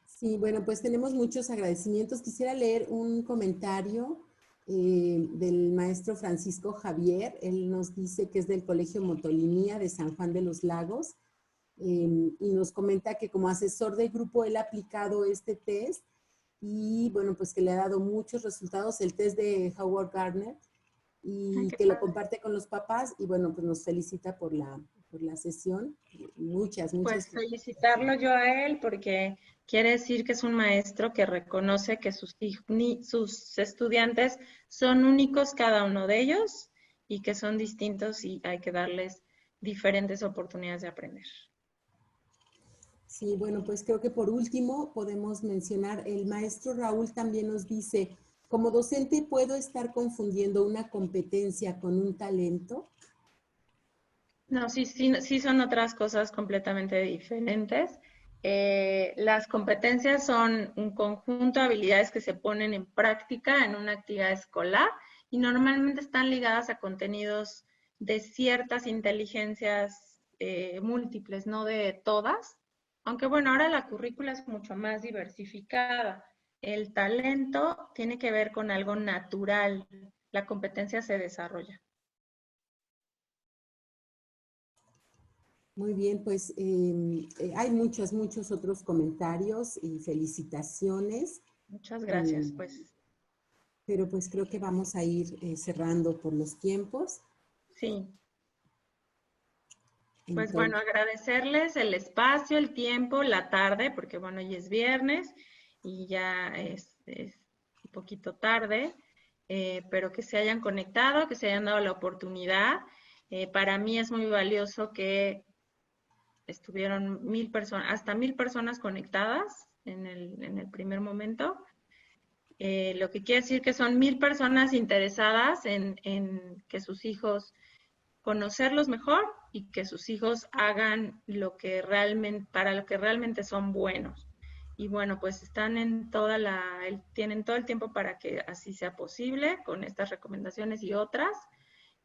Sí, bueno, pues tenemos muchos agradecimientos. Quisiera leer un comentario del maestro Francisco Javier. Él nos dice que es del Colegio Motolinía de San Juan de los Lagos y nos comenta que como asesor del grupo él ha aplicado este test y bueno, pues que le ha dado muchos resultados, el test de Howard Gardner, y que lo comparte con los papás y bueno, pues nos felicita por la sesión. Muchas Pues gracias. felicitarlo yo a él porque quiere decir que es un maestro que reconoce que sus estudiantes son únicos cada uno de ellos y que son distintos y hay que darles diferentes oportunidades de aprender. Sí, bueno, pues creo que por último podemos mencionar, el maestro Raúl también nos dice, como docente puedo estar confundiendo una competencia con un talento. No, sí son otras cosas completamente diferentes. Las competencias son un conjunto de habilidades que se ponen en práctica en una actividad escolar y normalmente están ligadas a contenidos de ciertas inteligencias múltiples, no de todas. Aunque bueno, ahora la currícula es mucho más diversificada. El talento tiene que ver con algo natural. La competencia se desarrolla. Muy bien, pues hay muchos otros comentarios y felicitaciones. Muchas gracias, pues. Pero pues creo que vamos a ir cerrando por los tiempos. Sí. Pues Entonces, bueno, agradecerles el espacio, el tiempo, la tarde, porque bueno, ya es viernes y ya es un poquito tarde, pero que se hayan conectado, que se hayan dado la oportunidad. Para mí es muy valioso que estuvieron 1000 personas, hasta 1000 personas conectadas en el primer momento. Lo que quiere decir que son 1000 personas interesadas en que sus hijos conocerlos mejor y que sus hijos hagan lo que realmente, para lo que realmente son buenos. Y bueno, pues están tienen todo el tiempo para que así sea posible con estas recomendaciones y otras,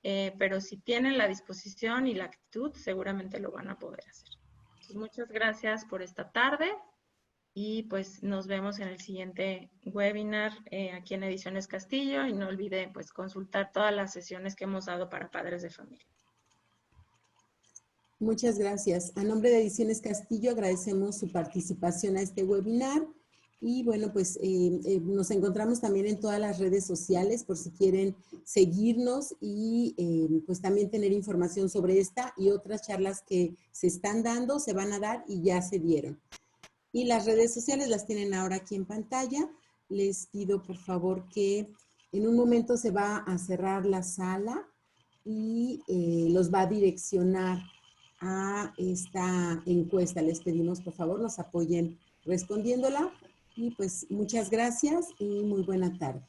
pero si tienen la disposición y la actitud, seguramente lo van a poder hacer. Entonces, muchas gracias por esta tarde y pues nos vemos en el siguiente webinar aquí en Ediciones Castillo y no olviden pues consultar todas las sesiones que hemos dado para padres de familia. muchas gracias. A nombre de Ediciones Castillo agradecemos su participación a este webinar y bueno, pues nos encontramos también en todas las redes sociales por si quieren seguirnos y pues también tener información sobre esta y otras charlas que se están dando, se van a dar y ya se dieron. Y las redes sociales las tienen ahora aquí en pantalla. Les pido por favor que en un momento se va a cerrar la sala y los va a direccionar a esta encuesta. Les pedimos por favor nos apoyen respondiéndola y pues muchas gracias y muy buena tarde.